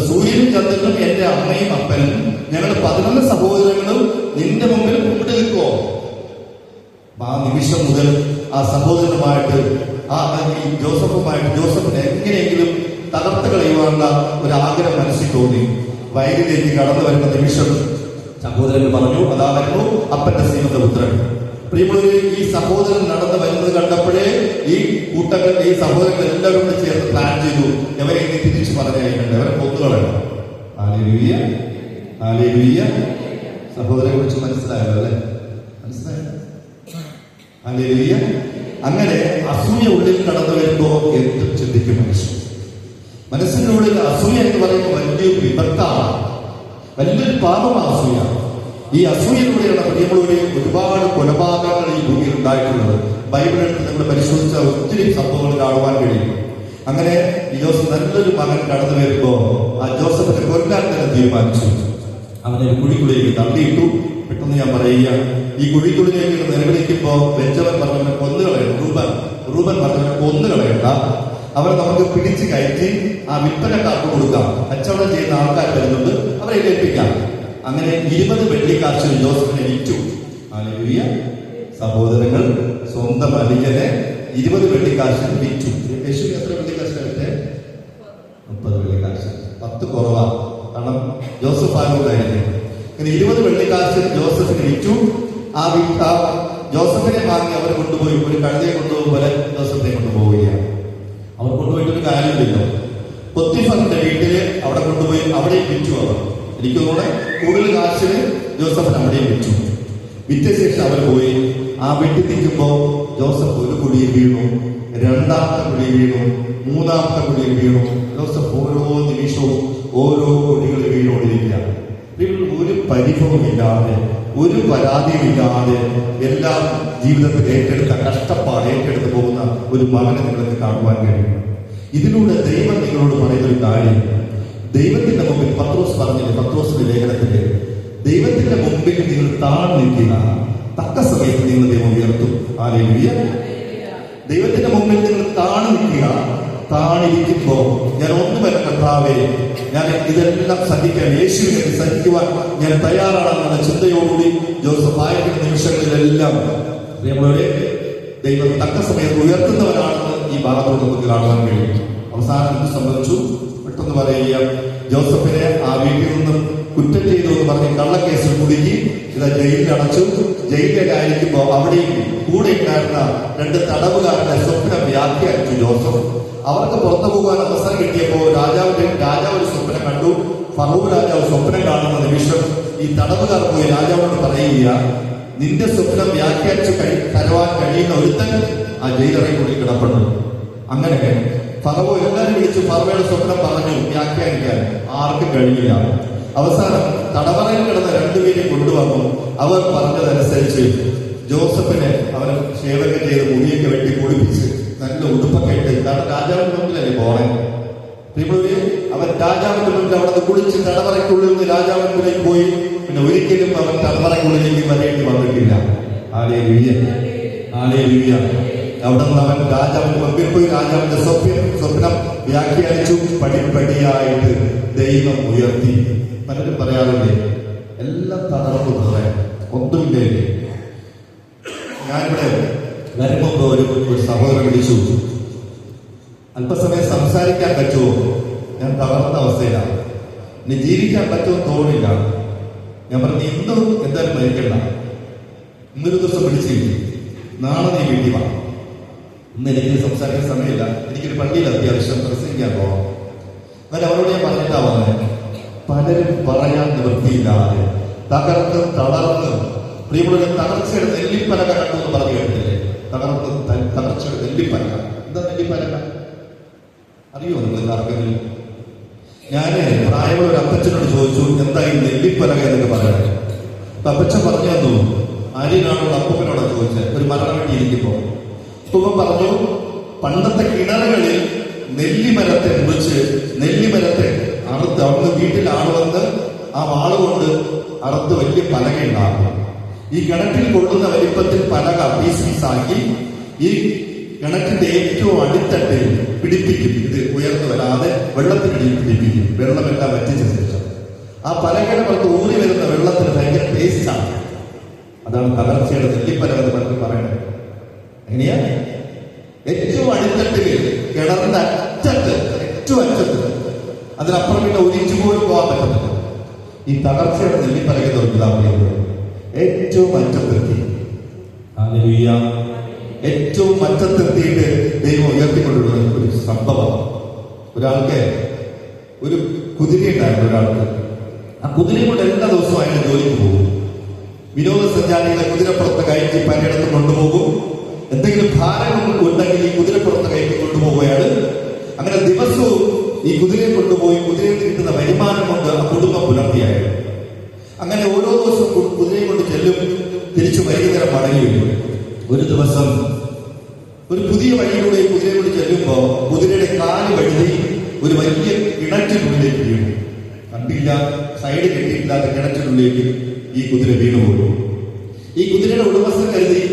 സൂര്യനും ചന്ദ്രനും എന്റെ അമ്മയും അപ്പനും ഞങ്ങൾ 11 സഹോദരങ്ങളും നിന്റെ മുമ്പിൽ കുമ്പിട്ട് നിൽക്കുമോ? ആ നിമിഷം മുതൽ ആ സഹോദരനുമായിട്ട് ജോസഫിനെ എങ്ങനെയെങ്കിലും തകർത്ത് കളയുവാനുള്ള ഒരു ആഗ്രഹം മനസ്സിൽ തോന്നി. വയലിലേക്ക് കടന്നു വരുന്ന നിമിഷം സഹോദരൻ പറഞ്ഞു, അതാ വരുന്നു അപ്പന്റെ ശ്രീമന്തപുത്രൻ. പ്രിയമുള്ളവരെ, ഈ സഹോദരൻ നടന്നു വരുന്നത് കണ്ടപ്പോഴേ ഈ സഹോദരങ്ങൾ എല്ലാവരും കൂടെ ചേർന്ന് പ്ലാൻ ചെയ്തു, എവരെ ഇനി തിരിച്ചു പറഞ്ഞയക്കണ്ട, എവരെ കൊന്നുകളയണം. Hallelujah, hallelujah. സഹോദരനെ കുറിച്ച് മനസ്സിലായല്ലോ അല്ലെ? മനസ്സിലായോ? ഹല്ലേലൂയ. അങ്ങനെ അസൂയ ഉള്ളിൽ കടന്നു വരുമ്പോ എന്തും ചിന്തിക്കും മനുഷ്യൻ. മനസ്സിന്റെ ഉള്ളിൽ അസൂയ എന്ന് പറയുമ്പോൾ വലിയൊരു വിപത്താണ്, വലിയൊരു പാപമാണ് അസൂയ. ഈ അസൂയയിലൂടെയാണ് പ്രിയമുള്ളവരെ ഒരുപാട് കൊലപാതകങ്ങൾ ഈ ഭൂമിയിൽ ഉണ്ടായിട്ടുള്ളത്. ബൈബിളെടുത്ത് നമ്മൾ പരിശോധിച്ച ഒത്തിരി സംഭവങ്ങൾ കാണുവാൻ കഴിയും. അങ്ങനെ ഈ ജോസഫ് നല്ലൊരു മകൻ കടന്നു വരുമ്പോ ആ ജോസഫിനെ കൊല്ലാൻ തന്നെ തീരുമാനിച്ചു. അവനെ കുഴിക്കുള്ളിലേക്ക് തള്ളിയിട്ടു. പെട്ടെന്ന് ഞാൻ പറയുക, ഈ കുഴിക്കുള്ളിലേക്ക് നിലവിളിക്കുമ്പോ ബെഞ്ചമിൻ പറഞ്ഞവനെ കൊന്നുകളയണം, റൂബൻ പറഞ്ഞവനെ കൊന്നുകളയണ്ട, അവരെ നമുക്ക് പിടിച്ചു കയറ്റി ആ വിൽപ്പനക്കാർക്ക് കൊടുക്കാം, കച്ചവടം ചെയ്യുന്ന ആൾക്കാർ വരുന്നുണ്ട്, അവരെ ഏൽപ്പിക്കാം. അങ്ങനെ 20 വെള്ളിക്കാശിൽ ജോസഫിനെ വിറ്റു. ഹല്ലേലൂയ. സഹോദരങ്ങൾ സ്വന്തം അലിയനെ 20 വെള്ളിക്കാശിന് വിറ്റു. യേശുവിന് എത്ര വെള്ളിക്കാശിനെ? 30 വെള്ളിക്കാശ്. 10 കുറവാ, കാരണം ജോസഫ് ആയതുകൊണ്ടായിരുന്നു. ഇങ്ങനെ 20 വെള്ളിക്കാശിൽ ജോസഫിനെ വിറ്റു. ആ ജോസഫിനെ വാങ്ങി അവർ കൊണ്ടുപോയി ഒരു കഴുതയെ കൊണ്ടുപോകും പോലെ ജോസഫിനെ കൊണ്ടുപോവുകയാണ്. അവർ കൊണ്ടുപോയിട്ട് ഒരു കാര്യമില്ലല്ലോ. പൊത്തിഫറിന്റെ വീട്ടില് അവിടെ കൊണ്ടുപോയി അവിടെയും വിറ്റു. അവർ എനിക്ക് തോന്നുന്നു കൂടുതൽ കാശിന് ജോസഫിന് അവിടെയും വിറ്റു. വിറ്റ ശേഷം അവർ പോയി ആ വീട്ടിൽ നിൽക്കുമ്പോ ജോസഫ് ഒരു കുഴിയിൽ വീണു, രണ്ടാമത്തെ കുഴിയിൽ വീണു, മൂന്നാമത്തെ കുഴിയിൽ വീണു. ജോസഫ് ഓരോ നിമിഷവും ഓരോ കുഴികളിൽ വീണുകൊണ്ടിരിക്കുകയാണ്. ഒരു പരിഭവമില്ലാതെ ഒരു പരാതിയുമില്ലാതെ എല്ലാം ജീവിതത്തിൽ ഏറ്റെടുത്ത കഷ്ടപ്പാട് ഏറ്റെടുത്ത് പോകുന്ന ഒരു മകനെ നിങ്ങൾക്ക് കാണുവാൻ കഴിയും. ഇതിലൂടെ ദൈവം നിങ്ങളോട് പറയുന്ന ഒരു കാര്യം, ദൈവത്തിന്റെ മുമ്പിൽ പത്രോസ് പറഞ്ഞില്ലേ, പത്രോസിന്റെ ലേഖനത്തില്, ദൈവത്തിന്റെ മുമ്പിൽ നിങ്ങൾ താഴ്ന്നു നിൽക്കുക, തക്ക സമയത്ത് നിങ്ങൾ ദൈവം ഉയർത്തും. ഹല്ലേലൂയ. ദൈവത്തിന്റെ മുമ്പിൽ നിങ്ങൾ താഴ്ന്നു നിൽക്കുക. താണിരിക്കുമ്പോ ഞാൻ ഒന്നുമല്ല കർത്താവേ, ഞാൻ ഇതെല്ലാം സഹിക്കാൻ, യേശുവിനെ സഹിക്കുവാൻ ഞാൻ തയ്യാറാണെന്ന ചിന്തയോടുകൂടി ജോസഫ് ആയിരിക്കുന്ന നിമിഷങ്ങളിലെല്ലാം ദൈവം തക്ക സമയത്ത് ഉയർത്തുന്നവരാണെന്ന് ഈ ഭാഗത്തോട് നമുക്ക് കാണുവാൻ കഴിയും. അവസാനം എന്ത് സംഭവിച്ചു? പെട്ടെന്ന് പറയുക, ജോസഫിനെ ആ വീട്ടിൽ നിന്നും കുറ്റം ചെയ്തു എന്ന് പറഞ്ഞ് കള്ളക്കേസിൽ കുടുക്കി ഇതാ ജയിലിൽ അടച്ചു. ജയിലിലായിരിക്കുമ്പോ അവിടെയും കൂടെ ഉണ്ടായിരുന്ന 2 തടവുകാരുടെ സ്വപ്നം വ്യാഖ്യാനിച്ചു ജോസഫ്. അവർക്ക് പുറത്തു പോകാൻ അവസരം കിട്ടിയപ്പോ രാജാവ് ഒരു സ്വപ്നം കണ്ടു. ഫറവോ രാജാവ് സ്വപ്നം കാണുന്ന നിമിഷം ഈ തടവുകാർ പോയി രാജാവിനോട് പറയുക, നിന്റെ സ്വപ്നം വ്യാഖ്യാനിച്ച് തരുവാൻ കഴിയുന്ന ഒരുത്തൻ ആ ജയിലറയ്ക്കുള്ളിൽ കിടപ്പുണ്ട്. അങ്ങനെ ഫറവോ എല്ലാവരും വിളിച്ചു ഫറവോയുടെ സ്വപ്നം പറഞ്ഞു വ്യാഖ്യാനിക്കാൻ. ആർക്കും കഴിയില്ല. അവസാനം തടവറയിൽ കിടന്ന 2 പേരെ കൊണ്ടുവന്നു. അവർ പറഞ്ഞതനുസരിച്ച് ജോസഫിനെ അവൻ സേവകം ചെയ്ത് മുടിയൊക്കെ വെട്ടി കുളിപ്പിച്ച് നല്ല ഉടുപ്പൊക്കെ ഇട്ട്, കാരണം രാജാവിന്റെ മുമ്പിലല്ലേ പോണേ. അവൻ രാജാവിന്റെ മുമ്പിൽ അവിടെ കുളിച്ച് തടവറയ്ക്കുള്ളിൽ നിന്ന് രാജാവിന്റെ മുന്നിലേക്ക് പോയി. പിന്നെ ഒരിക്കലും അവൻ തടവറയ്ക്കുള്ളിലേക്ക് വരേണ്ടി വന്നിട്ടില്ല. Hallelujah, hallelujah. അവിടെ നിന്ന് അവൻ രാജാവിന്റെ മുമ്പിൽ പോയി രാജാവിന്റെ സ്വപ്നം വ്യാഖ്യാനിച്ചു. പടിപ്പടിയായിട്ട് ദൈവം ഉയർത്തി. പലരും പറയാറില്ലേ, എല്ലാം തകർന്നു പറയാൻ ഒന്നുമില്ലേ. ഞാനിവിടെ വരുമ്പോ ഒരു സഹോദരൻ വിളിച്ചു, അല്പസമയം സംസാരിക്കാൻ പറ്റുമോ? ഞാൻ തകർന്ന അവസ്ഥയിലാണ്, ഇനി ജീവിക്കാൻ പറ്റുമെന്ന് തോന്നില്ല. ഞാൻ പറഞ്ഞു, ഇന്നും എന്തായാലും മരിക്കണ്ട, ഇന്നൊരു ദിവസം വിളിച്ചില്ല, നാളെ നീ വീട്ടിൽ വാ. ഇന്ന് എനിക്ക് സംസാരിക്കാൻ സമയമില്ല, എനിക്കൊരു പള്ളിയിൽ അത്യാവശ്യം പ്രസംഗിക്കാൻ പോവാം. എന്നാൽ അവരോട് ഞാൻ പറഞ്ഞിട്ടാ വന്നത്, പലരും പറയാൻ നിവൃത്തിയില്ലാതെ തകർന്ന് തളർന്ന്, പ്രിയമുള്ള തകർച്ചയുടെ നെല്ലിപ്പലക കണ്ടു എന്ന് പറഞ്ഞു കേട്ടില്ലേ? തകർച്ചയുടെ നെല്ലിപ്പലക. എന്താ നെല്ലിപ്പലക അറിയോ നിങ്ങൾ ആർക്കെങ്കിലും? ഞാന് പ്രായമുള്ള ഒരു അപ്പച്ചനോട് ചോദിച്ചു, എന്താ ഈ നെല്ലിപ്പലക എന്നൊക്കെ പറയണേ. അപ്പൊ അപ്പച്ചൻ പറഞ്ഞു തന്നു, ആര്യനാണോട് അപ്പൂപ്പനോടാ ചോദിച്ചത്, ഒരു മരണം വേണ്ടി ഇരിക്കുമ്പോ. അപ്പൂപ്പൻ പറഞ്ഞു, പണ്ടത്തെ കിണറുകളിൽ നെല്ലിമരത്തെ മുറിച്ച് നെല്ലിമരത്തെ അറുത്ത് അവിടുന്ന് വീട്ടിൽ ആള് വന്ന് ആ വാളുകൊണ്ട് അറുത്ത് വലിയ പലക ഉണ്ടാകും. ഈ കിണറ്റിൽ കൊള്ളുന്ന വലിപ്പത്തിൽ പലക പീസാക്കി ഈ കിണറ്റിന്റെ ഏറ്റവും അടിത്തട്ടിൽ പിടിപ്പിക്കും. ഇത് ഉയർന്നു വരാതെ വെള്ളത്തിനടിയിൽ പിടിപ്പിക്കും. വെള്ളമെല്ലാം വറ്റിച്ച ശേഷം ആ പലകയുടെ പുറത്ത് ഊറി വരുന്ന വെള്ളത്തിന് ഭയങ്കര ടേസ്റ്റാണ്. അതാണ് തകർച്ചയുടെ നെല്ലിപ്പലക എന്ന് പറഞ്ഞ് പറയണത്. എങ്ങനെയാ? ഏറ്റവും അടിത്തട്ടിൽ കിണറിന്റെ അറ്റത്ത്, ഏറ്റവും അറ്റത്ത്, അതിനപ്പുറം പിന്നെ ഒരിഞ്ചു പോലും പോകാൻ പറ്റുന്നില്ല. ഈ തകർച്ചയുടെ നെല്ലിപ്പലക ഏറ്റവും അറ്റത്തെത്തി. ഹല്ലേലൂയ. ഏറ്റവും അറ്റത്തെത്തിയിട്ട് ദൈവം ഉയർത്തിക്കൊണ്ടിരുന്ന ഒരു സംഭവം. ഒരാൾക്ക് ഒരു കുതിര ഉണ്ടായിരുന്നു. ഒരാൾക്ക് ആ കുതിരയും കൊണ്ട് എല്ലാ ദിവസവും അയാൾ ജോലിക്ക് പോകും. വിനോദസഞ്ചാരികളെ കുതിരപ്പുറത്ത് കയറ്റി പലയിടത്തും കൊണ്ടുപോകും. എന്തെങ്കിലും ഭാരം ഉണ്ടെങ്കിൽ ഈ കുതിരപ്പുറത്ത് കയറ്റി കൊണ്ടുപോവുകയാണ്. അങ്ങനെ ദിവസവും ഈ കുതിരയെ കൊണ്ടുപോയി കുതിരയിൽ കിട്ടുന്ന വരുമാനം കൊണ്ട് ആ കുടുംബം പുലർത്തിയായിരുന്നു. അങ്ങനെ ഓരോ ദിവസവും കുതിരയെ കൊണ്ട് ചെല്ലും, തിരിച്ചു വൈകുന്നേരം മടങ്ങി വരും. ഒരു ദിവസം ഒരു പുതിയ വഴിയിലൂടെ കുതിരയെ കൊണ്ട് ചെല്ലുമ്പോ കുതിരയുടെ കാല് വഴുതി ഒരു വലിയ കിണറ്റിനുള്ളിലേക്ക് വീണു. കണ്ടില്ല, സൈഡ് കെട്ടിയിട്ടില്ലാത്ത കിണറ്റിനുള്ളിലേക്ക് ഈ കുതിര വീണുപോയി. ഈ കുതിരയുടെ ഉടമസ്ഥൻ കരുതി,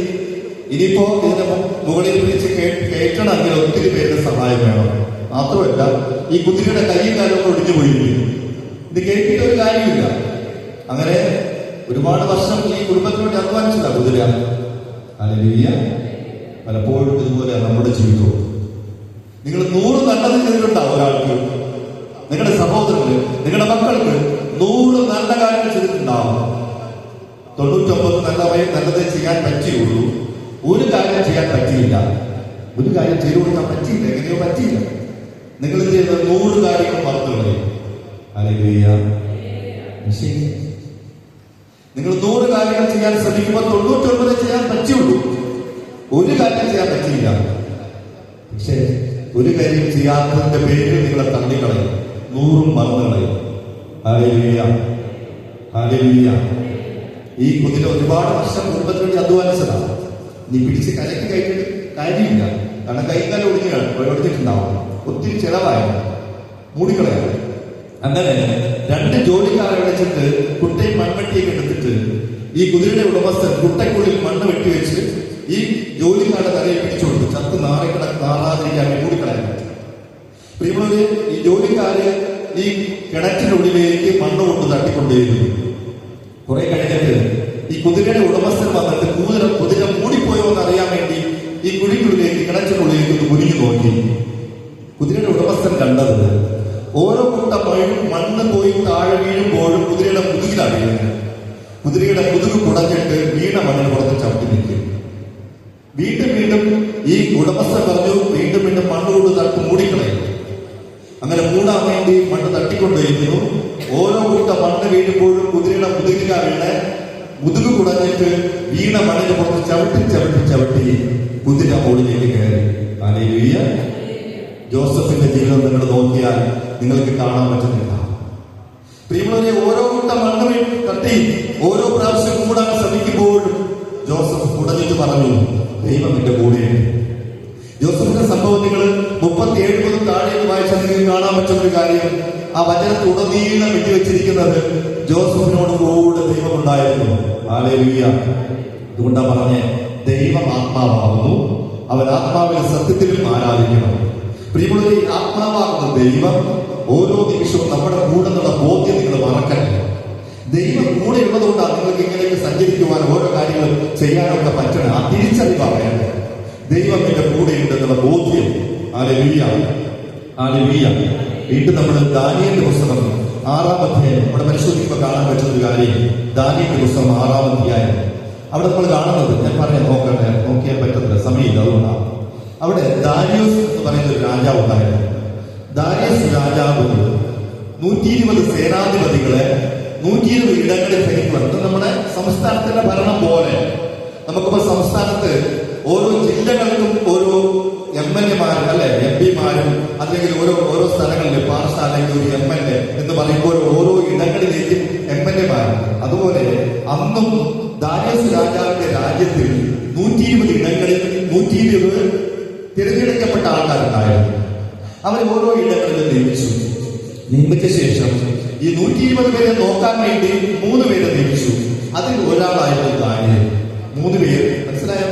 ഇനിയിപ്പോ ഇതിന്റെ മുകളിൽ പിടിച്ച് കയറ്റണമെങ്കിൽ ഒത്തിരി പേരുടെ സഹായം വേണം. മാത്രമല്ല ഈ കുതിരയുടെ കൈയും കാലമൊക്കെ ഒടിഞ്ഞു പോയിരിക്കും. ഇത് കേട്ടിട്ട് ഒരു കാര്യമില്ല. അങ്ങനെ ഒരുപാട് വർഷം ഈ കുടുംബത്തിനോട് അധ്വാനിച്ചതാ കുതിര. ഹല്ലേലൂയ. പലപ്പോഴും ഇതുപോലെ നമ്മുടെ ജീവിതവും. നിങ്ങൾ 100 നല്ലത് ചെയ്തിട്ടുണ്ടാവും ഒരാൾക്ക്, നിങ്ങളുടെ സഹോദരന്, നിങ്ങളുടെ മക്കൾക്ക് 100 നല്ല കാര്യങ്ങൾ ചെയ്തിട്ടുണ്ടാവും. 99 നല്ലതേ ചെയ്യാൻ പറ്റിയുള്ളൂ. ഒരു കാര്യം ചെയ്യാൻ പറ്റിയില്ല. ഒരു കാര്യം ചെയ്തു കൊടുക്കാൻ പറ്റിയില്ല. എങ്ങനെയോ പറ്റിയില്ല. നിങ്ങൾ ചെയ്ത 100 കാര്യങ്ങൾ മറന്നുകളയും. ഹല്ലേലൂയ. നിങ്ങൾ 100 കാര്യങ്ങൾ ചെയ്യാൻ ശ്രമിക്കുമ്പോൾ 99 ചെയ്യാൻ പറ്റുള്ളൂ. ഒരു കാര്യം ചെയ്യാൻ പറ്റിയില്ല. പക്ഷേ ഒരു കാര്യം ചെയ്യാത്തതിന്റെ പേരിൽ നിങ്ങളെ തള്ളിക്കളയും, 100 മറന്നുകളയും. Hallelujah, hallelujah. ഈ കുതിര ഒരുപാട് വർഷം കുടുംബത്തിന് വേണ്ടി അധ്വാനിച്ചതാണ്. നീ പിടിച്ച് കലക്കി കയറ്റിട്ട് കാര്യമില്ല. കാരണം കൈകാലം ഒടിഞ്ഞിട്ടുണ്ടാവും. ഒത്തിരി ചെലവായ മൂടിക്കളയാണ്. അങ്ങനെ 2 ജോലിക്കാരെ വിളിച്ചിട്ട് കുട്ടയും മൺവെട്ടിയൊക്കെ എടുത്തിട്ട് ഈ കുതിരയുടെ ഉടമസ്ഥൻ കുട്ടയ്ക്കുള്ളിൽ മണ്ണ് വെട്ടിവെച്ച് ഈ ജോലിക്കാരുടെ തലയിൽ പിടിച്ചുകൊടുത്തു. ചത്ത് നാറാതിരിക്കാൻ മൂടിക്കളയാൻ പറ്റും. പ്രിയമുള്ളവര്, ഈ ജോലിക്കാര് ഈ കിണറ്റിനുള്ളിലേക്ക് മണ്ണ് കൊണ്ട് തട്ടിക്കൊണ്ടേയിരുന്നു. കുറെ കഴിഞ്ഞിട്ട് ഈ കുതിരയുടെ ഉടമസ്ഥൻ വന്നിട്ട് കുതിര മൂടിപ്പോയോ എന്ന് അറിയാൻ വേണ്ടി ഈ കുഴിക്കുള്ളിലേക്ക് കിണറ്റിനുള്ളിലേക്ക് ഒന്ന് കുനിഞ്ഞു നോക്കി. കുതിരയുടെ ഉടമസ്ഥൻ കണ്ടത് ഓരോ കൂട്ട മണ്ണ് പോയി താഴെ വീഴുമ്പോഴും കുതിരയുടെ മുതുകിലാണ് വീഴുന്നത്. കുതിരയുടെ മുതുക് കുടഞ്ഞിട്ട് വീണ മണ്ണിന് പുറത്ത് ചവിട്ടി നിൽക്കും. വീണ്ടും വീണ്ടും ഈ ഉടമസ്ഥൻ പറഞ്ഞു, വീണ്ടും വീണ്ടും മണ്ണ് കൊണ്ട് തട്ടി മൂടിക്കളയും. അങ്ങനെ മൂടാൻ വേണ്ടി മണ്ണ് തട്ടിക്കൊണ്ടിരിക്കുന്നു. ഓരോ കൂട്ട മണ്ണ് വീഴുമ്പോഴും കുതിരയുടെ മുതുകിലാ വീണ് മുതുക് കുടഞ്ഞിട്ട് വീണ മണ്ണിന് പുറത്ത് ചവിട്ടി ചവിട്ടി ചവിട്ടി കുതിര മുകളിലേക്ക് കയറി. ഹല്ലേലൂയ. ജോസഫിന്റെ ജീവിതം നിങ്ങൾ നോക്കിയാൽ നിങ്ങൾക്ക് കാണാൻ പറ്റുന്നില്ല. പ്രിയമുള്ളവരെ, ഓരോ കൂട്ട മണ്ണ് തട്ടി ഓരോ പ്രാവശ്യം കൂടാൻ ശ്രമിക്കുമ്പോഴും ജോസഫ് കുടഞ്ഞിട്ട് പറഞ്ഞു, ദൈവം എന്റെ കൂടെയുണ്ട്. ജോസഫിന്റെ സംഭവം നിങ്ങൾ 37 മുതൽ താഴേക്ക് വായിച്ചാൽ നിങ്ങൾക്ക് കാണാൻ പറ്റുന്ന ഒരു കാര്യം, ആ വചനത്തുടനീളം വെച്ചിരിക്കുന്നത് ജോസഫിനോട് കൂടെ ദൈവം ഉണ്ടായിരുന്നു. ഹല്ലേലൂയ. അതുകൊണ്ടാ പറഞ്ഞേ, ദൈവം ആത്മാവാകുന്നു, അവൻ ആത്മാവിനെ സത്യത്തിലും ആരാധിക്കണം. പ്രിയമുള്ളവരെ, ആത്മാവാകുന്ന ദൈവം ഓരോ നിമിഷവും നമ്മുടെ കൂടെ എന്നുള്ള ബോധ്യം നിങ്ങൾ മറക്കണ്ട. ദൈവം കൂടെ ഉള്ളതുകൊണ്ടാണ് നിങ്ങൾക്ക് ഇങ്ങനെയൊക്കെ സഞ്ചരിക്കുവാൻ ഓരോ കാര്യങ്ങൾ ചെയ്യാനൊക്കെ പറ്റണം. ആ തിരിച്ചറിവാണ് വേണ്ടത്. ദൈവം എന്റെ കൂടെ ഉണ്ടെന്നുള്ള ബോധ്യം. ഹല്ലേലൂയ. ഹല്ലേലൂയ. വീണ്ടും നമ്മൾ ദാനിയേലിന്റെ പുസ്തകം 6-ാം അധ്യായം നമ്മുടെ പരിശോധിക്കുമ്പോൾ കാണാൻ പറ്റുന്ന ഒരു കാര്യം, ദാനിയേലിന്റെ പുസ്തകം 6-ാം അധ്യായം. അവിടെ നമ്മൾ കാണുന്നത്, ഞാൻ പറയാൻ നോക്കിയാൻ പറ്റത്തില്ല, സമയമില്ല, അതുകൊണ്ടാണ്. അവിടെ ദാരിയോസ് എന്ന് പറയുന്ന ഒരു രാജാവ് ഉണ്ടായിരുന്നു. ദാരിയോസ് രാജാവ് 120 സേനാധിപതികളെ 120 ഇടങ്ങളിൽ ഭരിക്കുവാൻ. നമ്മുടെ സംസ്ഥാനത്തിന്റെ ഭരണം പോലെ നമുക്കിപ്പോ സംസ്ഥാനത്ത് ഓരോ ജില്ലകൾക്കും ഓരോ MLA-മാരും അല്ലെ MP-മാരും അല്ലെങ്കിൽ ഓരോ സ്ഥലങ്ങളിൽ പാർഷ അല്ലെങ്കിൽ ഒരു MLA എന്ന് പറയുമ്പോൾ ഓരോ ഇടങ്ങളിലേക്കും MLA-മാരും. അതുപോലെ അന്നും ദാരിയോസ് രാജാവിന്റെ രാജ്യത്തിൽ 120 ഇടങ്ങളിൽ 120 തിരഞ്ഞെടുക്കപ്പെട്ട ആൾക്കാരുണ്ടായിരുന്നു. അവർ ഓരോ ഇടങ്ങളിലും നിയമിച്ച ശേഷം ഈ 120 പേരെ നോക്കാൻ വേണ്ടി 3 പേരെ നിയമിച്ചു. അതിൽ ഒരാളായിരുന്നു ദാനിയേൽ. 3 പേര്, മനസ്സിലായോ?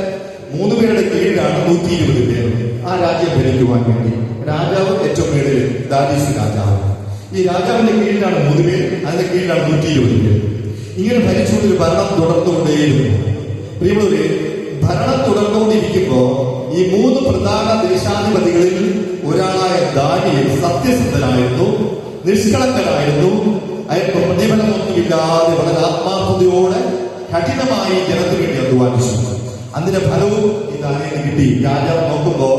3 പേരുടെ കീഴിലാണ് 120 പേര് ആ രാജ്യം ഭരിക്കുവാൻ വേണ്ടി. രാജാവ് ഏറ്റവും പേര് ദാരിയോസ് രാജാവ്. ഈ രാജാവിന്റെ കീഴിലാണ് 3 പേര്, അതിന്റെ കീഴിലാണ് 120 പേര്. ഇങ്ങനെ ഭരിച്ചുകൊണ്ടൊരു ഭരണം തുടർന്നുകൊണ്ടേയിരുന്നു. പ്രിയമുള്ളവരെ, ഭരണം തുടർന്നുകൊണ്ടിരിക്കുമ്പോ ഈ 3 പ്രധാന ദേശാധിപതികളിൽ ഒരാളായ ദാനിയേൽ സത്യസന്ധനായിരുന്നു, നിഷ്കളങ്കനായിരുന്നു. അയാൾക്ക് പ്രതിഫലമൊന്നുമില്ലാതെ വളരെ ആത്മാർത്ഥതയോടെ കഠിനമായി ജനത്തിന് വേണ്ടി അധ്വാനിച്ചു. അതിന്റെ ഫലവും ഈ ദാനിയേലിന് കിട്ടി. രാജാവ് നോക്കുമ്പോ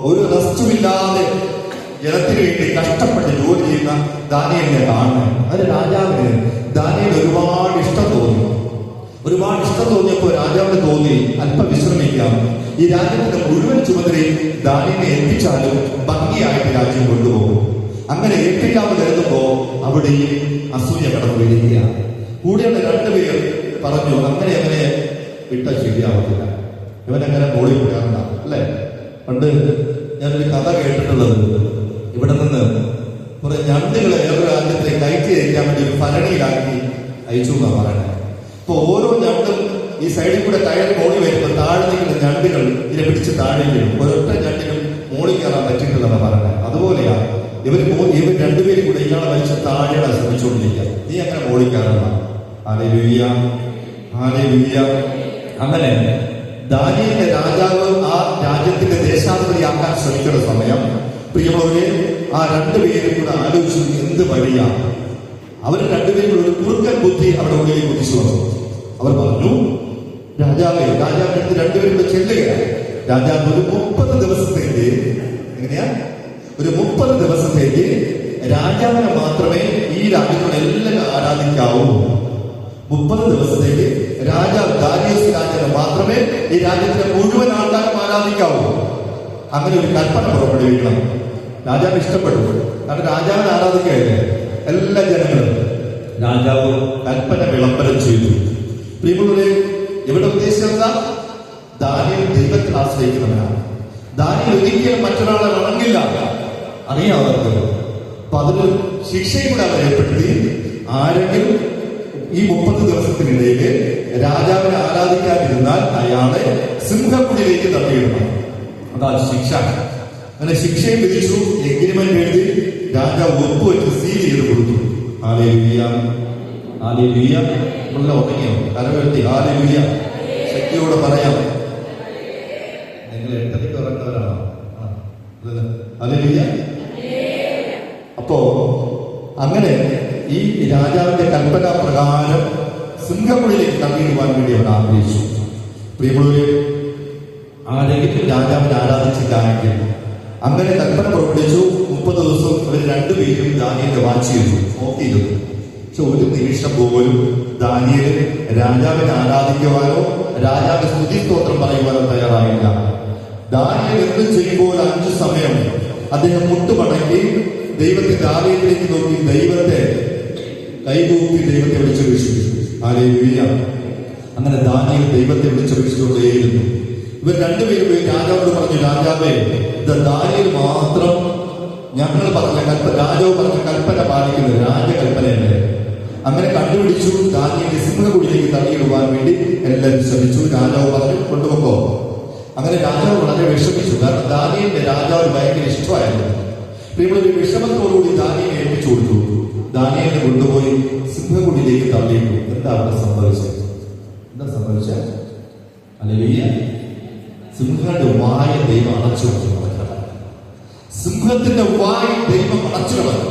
ഒരു റെസ്റ്റുമില്ലാതെ ജനത്തിന് വേണ്ടി കഷ്ടപ്പെട്ട് ജോലി ചെയ്യുന്ന ദാനിയേലിനെ കാണുന്നത്. അതിന് രാജാവിന് ദാനിയേൽ ഒരുപാട് ഇഷ്ടം തോന്നിയപ്പോ രാജാവിന് തോന്നി അല്പം വിശ്രമിക്കാം, ഈ രാജ്യത്തിന്റെ മുഴുവൻ ചുമതലയും ദാനിയേലിനെ ഏൽപ്പിച്ചാലും ഭംഗിയായിട്ട് രാജ്യം കൊണ്ടുപോകും. അങ്ങനെ ഏൽപ്പിക്കാമെന്ന് കരുതുമ്പോ അവിടെയും അസൂയ കടന്നു വരികയാണ്. കൂടെയുള്ള 2 പേർ പറഞ്ഞു, അങ്ങനെ വിട്ടാൽ ശരിയാവത്തില്ല, ഇവനങ്ങനെ മോളിൽ പോയാറുണ്ട അല്ലെ. പണ്ട് ഞാനൊരു കഥ കേട്ടിട്ടുള്ളത്, ഇവിടെ നിന്ന് കുറെ ഞണ്ടുകളെ വേറൊരു രാജ്യത്തെ കയറ്റി അയക്കാൻ വേണ്ടി ഒരു ഭരണിയിലാക്കി അയച്ചു എന്നാ പറയണേ. അപ്പൊ ഓരോ ഞണ്ടും ഈ സൈഡിൽ കൂടെ കയറി മോളി വരുമ്പോൾ താഴെ നിൽക്കുന്ന ഞണ്ടുകൾ ഇതിനെ പിടിച്ച് താഴെ വീഴും. ഒരൊറ്റ ഞണ്ടിനും മോളി കയറാൻ പറ്റിയിട്ടില്ലെന്നാ പറയണേ. അതുപോലെയാ ഇവർ 2 പേരും കൂടെ ഇയാളെ വലിച്ച് താഴെയാണ് ശ്രമിച്ചുകൊണ്ടിരിക്കുക. നീ അങ്ങനെ മോളി കയറണം. ഹല്ലേലൂയ. ഹല്ലേലൂയ. അങ്ങനെ ദാനിയേലിന്റെ രാജാവ് ആ രാജ്യത്തിന്റെ ദേശാധിപതിയാക്കാൻ ശ്രമിക്കുന്ന സമയം പ്രിയമുള്ളവരെ, ആ 2 പേരും കൂടെ ആലോചിച്ചു എന്ത് വഴിയാ. അവർ 2 പേരും കൂടെ ഒരു കുറുക്കൻ ബുദ്ധി അവിടെ ഉള്ളിലേക്ക് കുതിച്ചു വന്നു. അവർ പറഞ്ഞു, രാജാവിന്റെ അടുത്ത് 2 പേരും കൂടെ ചെല്ലുകയാണ്. രാജാവ് ഒരു 30 ദിവസത്തേക്ക്, എങ്ങനെയാ, ഒരു 30 ദിവസത്തേക്ക് രാജാവിനെ മാത്രമേ ഈ രാജ്യത്തോടെ എല്ലാവരും ആരാധിക്കാവൂ. 30 ദിവസത്തേക്ക് ദാരിയോസ് രാജാവിനെ മാത്രമേ ഈ രാജ്യത്തിലെ മുഴുവൻ ആൾക്കാരും ആരാധിക്കാവൂ. അങ്ങനെ ഒരു കൽപ്പന പുറപ്പെടുവിക്കണം. രാജാവ് ഇഷ്ടപ്പെട്ടു. കാരണം രാജാവിനെ ആരാധിക്കുകയല്ലേ എല്ലാ ജനങ്ങളും. രാജാവ് കൽപ്പന വിളംബരം ചെയ്തു. പ്രിയമുള്ളവരെ, ഇവിടെ ഉദ്ദേശിച്ചത് ദാനിയേൽ ദൈവത്തിൽ ആശ്രയിക്കുന്നവനാണ്. ദാനിയേൽ ഒരിക്കലും മറ്റൊരാളെ വണങ്ങില്ല, അറിയാവർക്ക്. അപ്പൊ അതിന് ശിക്ഷയും കൂടെ അവർ ഏർപ്പെടുത്തി. ആരെങ്കിലും ഈ 30 ദിവസത്തിനിടയിൽ രാജാവിനെ ആരാധിക്കാതിരുന്നാൽ അയാളെ സിംഹക്കുടിയിലേക്ക് തള്ളിയിടണം. അതാണ് ശിക്ഷ. അങ്ങനെ ശിക്ഷയും വിധിച്ചു. എഗ്രിമെന്റ് എഴുതി രാജാവ് ഒപ്പുവെച്ച് സീൽ ചെയ്ത് കൊടുത്തു. Hallelujah, hallelujah. നല്ല ഉറങ്ങിയോ? കരവെട്ടി ഹല്ലേലൂയ. ശക്തിയോടെ പറയാം. നിങ്ങൾ 8:30 ഉറങ്ങുന്നവരാണോ? ഹല്ലേലൂയ. അപ്പോ അങ്ങനെ ഈ രാജാവിന്റെ കൽപ്പന പ്രകാരം സിംഹക്കുടിയിലേക്ക് തള്ളിയിടുവാൻ വേണ്ടി അവർ ആഗ്രഹിച്ചു. പ്രിയമുള്ളവരെ, ആരെങ്കിലും രാജാവിനെ ആരാധിച്ചില്ലെങ്കിൽ അങ്ങനെ കൽപ്പന പുറപ്പെടുവിച്ചു. 30 ദിവസം അവർ രണ്ടുപേരും ദാനിയേലിനെ വാച്ച് ചെയ്തു, നോക്കിയിരുന്നു. പക്ഷെ ഒരു നിമിഷം പോലും ദാനിയേൽ രാജാവിനെ ആരാധിക്കുവാനോ രാജാവിന്റെ സ്തുതി സ്തോത്രം പറയുവാനോ തയ്യാറായില്ല. ദാനിയേൽ എന്ത് ചെയ്യുമ്പോൾ 5 സമയം അദ്ദേഹം മുട്ടുമടക്കി ദൈവത്തിന്റെ ആലയത്തിലേക്ക് നോക്കി ദൈവത്തെ കൈകൂപ്പി ദൈവത്തെ വിളിച്ചപേക്ഷിച്ചു. ഹല്ലേലൂയ. അങ്ങനെ ദാനിയേൽ ദൈവത്തെ വിളിച്ചപേക്ഷിച്ചുകൊണ്ടേയിരുന്നു. ഇവർ രണ്ടുപേരും പോയി രാജാവോട് പറഞ്ഞു, രാജാവേ, ദാനിയേൽ മാത്രം ഞങ്ങൾ പറഞ്ഞ രാജാവ് പറഞ്ഞ കൽപ്പന പാലിക്കുന്നത് രാജകൽപ്പനയല്ലേ. അങ്ങനെ കണ്ടുപിടിച്ചു. ദാനിയേലിനെ സിംഹക്കുടിയിലേക്ക് തള്ളിയിടുവാൻ വേണ്ടി എല്ലാവരും ശ്രമിച്ചു. രാജാവ് പറഞ്ഞു, കൊണ്ടുപോകോ. അങ്ങനെ രാജാവ് വളരെ വിഷമിച്ചു. കാരണം ദാനിയേലിന്റെ രാജാവ് ഭയങ്കര ഇഷ്ടമായിരുന്നു. പ്രിയമുള്ളൊരു വിഷമത്തോടുകൂടി ദാനിയേലിനെ ഏൽപ്പിച്ചു കൊടുത്തു. ദാനിയേലിനെ കൊണ്ടുപോയി സിംഹക്കുടിയിലേക്ക് തള്ളിയിട്ടു. എന്താ അവിടെ സംഭവിച്ചത്? എന്താ സംഭവിച്ചത്? ഹല്ലേലൂയ. സിംഹത്തിന്റെ വായ ദൈവം അടച്ചു കളഞ്ഞു. സിംഹത്തിന്റെ വായ ദൈവം അടച്ചു കളഞ്ഞു.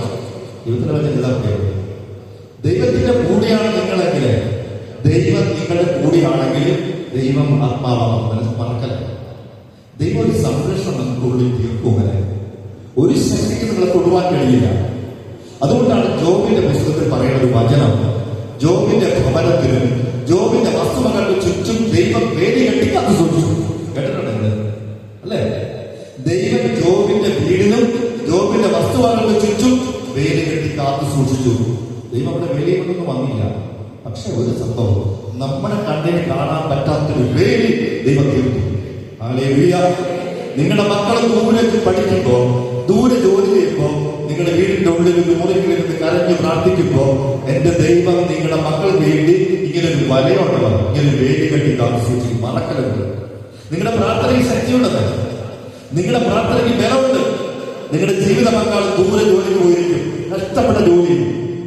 ദൈവത്തിന്റെ കൂടെയാണ് നിങ്ങളെങ്കിൽ, ദൈവം നിങ്ങളുടെ കൂടെയാണെങ്കിൽ ദൈവം ആത്മാവാണ്. മറക്കല്ല. ദൈവം ഒരു സംരക്ഷണം നമുക്കുള്ളിൽ തീർക്കുമല്ലേ. ഒരു ശക്തിക്ക് നിങ്ങളെ തൊടുവാൻ കഴിയില്ല. അതുകൊണ്ടാണ് ജോബിന്റെ പുസ്തകത്തിൽ പറയുന്ന ഒരു വചനം, ജോബിന്റെ ഭവനത്തിനും ജോബിന്റെ വസ്തുവകൾക്ക് ചുറ്റും ദൈവം വേലി കെട്ടി കാത്തു സൂക്ഷിച്ചു. കേട്ടിട്ടുണ്ട് അല്ലേ? ദൈവം ജോബിന്റെ വീടിനും ജോബിന്റെ വസ്തുവകൾക്ക് ചുറ്റും വേലി കെട്ടി കാത്തു സൂക്ഷിച്ചു. ദൈവം അവിടെ വേലി കൊണ്ടൊന്നും വന്നില്ല. പക്ഷെ ഒരു സംഭവം, നമ്മുടെ കണ്ണിന് കാണാൻ പറ്റാത്തൊരു വേലി ദൈവം തീർന്നു. ഹല്ലേലൂയ. നിങ്ങളുടെ മക്കൾ ദൂരെ പഠിക്കുമ്പോ, ദൂരെ ജോലി ചെയ്യുമ്പോ, നിങ്ങളുടെ വീടിന്റെ ഉള്ളിൽ മുറികളിൽ കരഞ്ഞ് പ്രാർത്ഥിക്കുമ്പോ, എന്റെ ദൈവം നിങ്ങളുടെ മക്കൾക്ക് വേണ്ടി ഇങ്ങനെ ഒരു വലയുണ്ടല്ലോ, ഇങ്ങനെ ഒരു വേലി കെട്ടി കാത്തു സൂക്ഷിക്കും. മറക്കലുണ്ട്. നിങ്ങളുടെ പ്രാർത്ഥനയ്ക്ക് ശക്തിയുള്ളത്, നിങ്ങളുടെ പ്രാർത്ഥനയ്ക്ക് ബലമുണ്ട്. നിങ്ങളുടെ ജീവിത പങ്കാളി ദൂരെ ജോലിക്ക് പോയിരിക്കും, കഷ്ടപ്പെട്ട ജോലി,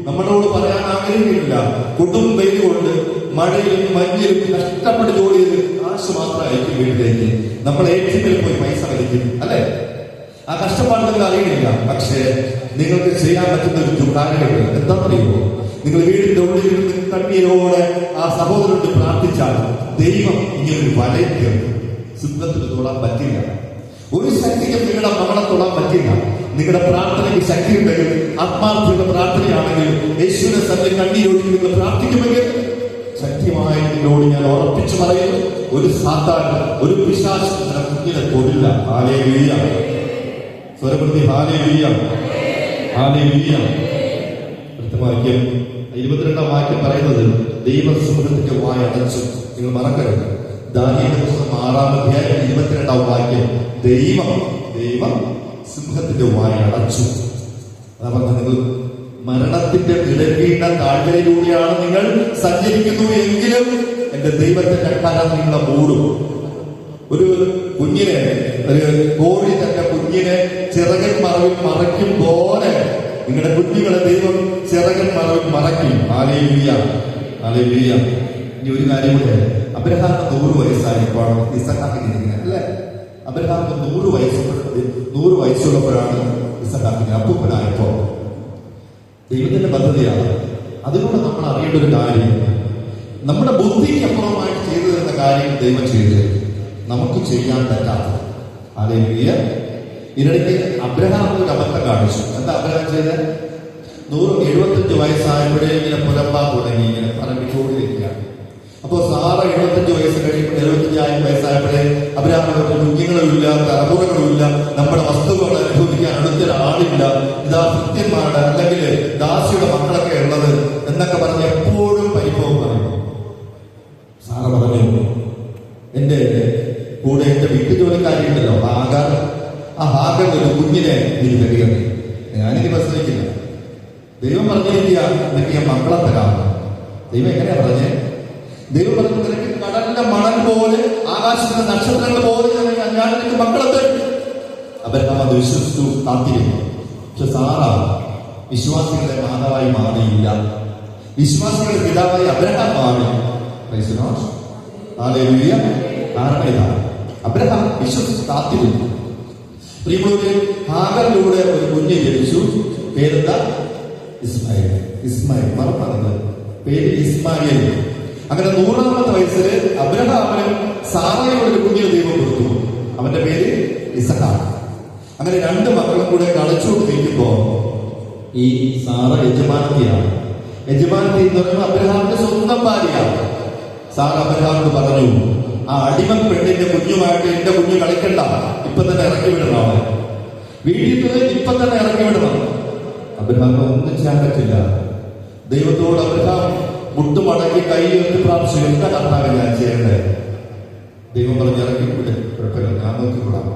നമ്മളോട് പറയാൻ ആഗ്രഹിക്കുന്നില്ല. കൊടും വെയിൽ കൊണ്ട് മഴയിലും മഞ്ഞിലും കഷ്ടപ്പെട്ട് ജോലി ചെയ്ത് കാശ് മാത്രം അയക്കും വീട്ടിലേക്ക്. നമ്മൾ ATM-ൽ പോയി പൈസ കളിക്കും അല്ലെ? ആ കഷ്ടപ്പാട് നിങ്ങൾ അറിയണില്ല. പക്ഷേ നിങ്ങൾക്ക് ചെയ്യാൻ പറ്റുന്ന ഒരു കാര്യമുണ്ട്. എന്താണെന്നറിയുമോ? നിങ്ങൾ വീടിന്റെ ഉള്ളിൽ നിന്ന് കണ്ണീരോടെ ആ സഹോദരനോട് പ്രാർത്ഥിച്ചാൽ ദൈവം ഇങ്ങനൊരു വലയ്ക്ക് സിംഹത്തിന് തൊടാൻ പറ്റില്ല. ഒരു ശക്തിക്കും നിങ്ങളുടെ മകളെ തൊടാൻ പറ്റില്ല. നിങ്ങളുടെ പ്രാർത്ഥനയ്ക്ക് ശക്തി ഉണ്ടെങ്കിൽ, ആത്മാർത്ഥയുടെ പ്രാർത്ഥനയാണെങ്കിൽ, യേശുവിനെ തന്നെ കണ്ണീരോട് നിങ്ങൾ പ്രാർത്ഥിക്കുമെങ്കിൽ ശക്തിയായി നിങ്ങളോട് ഞാൻ ഉറപ്പിച്ചു പറയുന്നു, ഒരു സാത്താൻ, ഒരു പിശാച് കുഞ്ഞിനെ തൊടില്ല. ഹല്ലേലൂയ. സ്വരപ്രതി ഹല്ലേലൂയ, ഹല്ലേലൂയ. വാക്യം 22-ാം വാക്യം പറയുന്നത് ദൈവസിംഹത്തിന്റെ വായ അടച്ചു. നിങ്ങൾ മറക്കരുത്. ദാനിയേലിന്റെ പുസ്തകം 6-ാം അധ്യായം 22-ാം വാക്യം, ദൈവം സിംഹത്തിന്റെ വായ അടച്ചു. അതാ പറഞ്ഞ, നിങ്ങൾ മരണത്തിന്റെ നിലവീണ താഴ്വരയിലൂടെയാണ് നിങ്ങൾ സഞ്ചരിക്കുന്നു എങ്കിലും എന്റെ ദൈവത്തിന്റെ കരം നിങ്ങളെ മൂടും. ഒരു കുഞ്ഞിനെ, ഒരു കോഴി തന്റെ കുഞ്ഞിനെ ചിറകൻ മറവിൽ മറയ്ക്കും പോലെ നിങ്ങളുടെ കുഞ്ഞുങ്ങളെ ദൈവം ചിറകൻ മറവിൽ മറയ്ക്കും. Hallelujah, hallelujah. ഇനി ഒരു കാര്യം കൂടെ, അബ്രഹാമിന് 100 വയസ്സായപ്പോഴാണ് ഇസഹാക്കിനെ ഇരിക്കുന്നത് അല്ലെ? അബ്രഹാമിന് 100 വയസ്സുള്ളപ്പോഴാണ് ഇസഹാക്കിനെ അപ്പൂപ്പനായപ്പോ. ദൈവത്തിന്റെ പദ്ധതിയാണ്. അതിലൂടെ നമ്മൾ അറിയേണ്ട ഒരു കാര്യം, നമ്മുടെ ബുദ്ധിക്ക് അപ്പുറമായിട്ട് ചെയ്തു തരുന്ന കാര്യം ദൈവം ചെയ്ത് നമുക്ക് ചെയ്യാൻ പറ്റാത്തത്. ഹല്ലേലൂയ. ഇതിനിടയ്ക്ക് അബ്രഹാം ഒരു അബദ്ധം കാണിച്ചു. എന്താ അബ്രഹാം ചെയ്ത്? 175 വയസ്സായപ്പോഴേ ഇങ്ങനെ പുലമ്പാൻ തുടങ്ങി, ഇങ്ങനെ പറമ്പിച്ചോടിയിരിക്കുകയാണ്. അപ്പോ സാറ 75 വയസ്സ് കഴിയുമ്പോൾ 75 വയസ്സായപ്പോഴേ അബ്രഹാം കുഞ്ഞുങ്ങളുമില്ല, തലമുറകളുമില്ല, നമ്മുടെ വസ്തുക്കൾ അനുഭവിക്കാൻ അടുത്തൊരാളില്ല, ഇതാ ഭൃത്യന്മാരുടെ അല്ലെങ്കിൽ ദാസിയുടെ മക്കളൊക്കെ ഉള്ളത് എന്നൊക്കെ എനിക്ക് തരിക, ഞാനിനി പ്രസവിക്കില്ല. ദൈവം പറഞ്ഞിരിക്കുക നിനക്ക് ഞാൻ മക്കളെ തരാം. ദൈവം എങ്ങനെയാ പറഞ്ഞേ? ദൈവം പറഞ്ഞു നിനക്ക് കടലിന്റെ മണൽ പോലെ ആകാശത്തിന്റെ നക്ഷത്രങ്ങൾ പോലെ ഞാൻ നിനക്ക് മക്കളെ തരും. അബ്രഹാം അത് വിശ്വസിച്ചു, കാത്തിരുന്നു. പക്ഷെ സാറ വിശ്വാസികളുടെ മാതാവായി മാറിയില്ല. വിശ്വാസികളുടെ പിതാവായി അബ്രഹാം മാറി. കാരണം ഇതാണ്, അബ്രഹാം വിശ്വസിച്ച് കാത്തിരുന്നു. പ്രിയമുള്ളവരെ, ഹാഗറിലൂടെ ഒരു കുഞ്ഞ് ജനിച്ചു. പേരെന്താ? ഇസ്മായിൽ. ഇസ്മായിൽ മറന്നത് പേര് ഇസ്മായിൽ. അങ്ങനെ 100ാമത്തെ വയസ്സിൽ അബ്രഹാമിനും സാറയോട് ഒരു കുഞ്ഞിന് ദൈവം കൊടുത്തു. അവന്റെ പേര് ഇസഹാക്ക്. അങ്ങനെ 2 മക്കളും കൂടെ കളിച്ചുകൊണ്ട് നിൽക്കുമ്പോ ഈ സാറ യജമാനത്തിയാണ്. യജമാനത്തി എന്ന് പറയുമ്പോൾ അബ്രഹാമിന്റെ സ്വന്തം ഭാര്യയാണ്. സാറ അബ്രഹാമിനോട് പറഞ്ഞു, ആ അടിമ പെണ്ണിന്റെ കുഞ്ഞുമായിട്ട് എന്റെ കുഞ്ഞു കളിക്കണ്ട, ഇപ്പൊ തന്നെ ഇറക്കി വിടണം. അവൻ വീട്ടിൽ ഇപ്പൊ തന്നെ ഇറക്കി വിടണം. അബ്രഹാമിന് ഒന്നും ചെയ്യാൻ പറ്റില്ല. ദൈവത്തോട് അബ്രഹാം മുട്ടുമടക്കി കൈ ഉയർത്തി പ്രാർത്ഥിച്ചു, എന്താ കർത്താവ് ഞാൻ ചെയ്യേണ്ടത്? ദൈവം പറഞ്ഞ് ഇറക്കി വിട്, കുഴപ്പമില്ല, ഞാൻ നോക്കിക്കൊള്ളാം.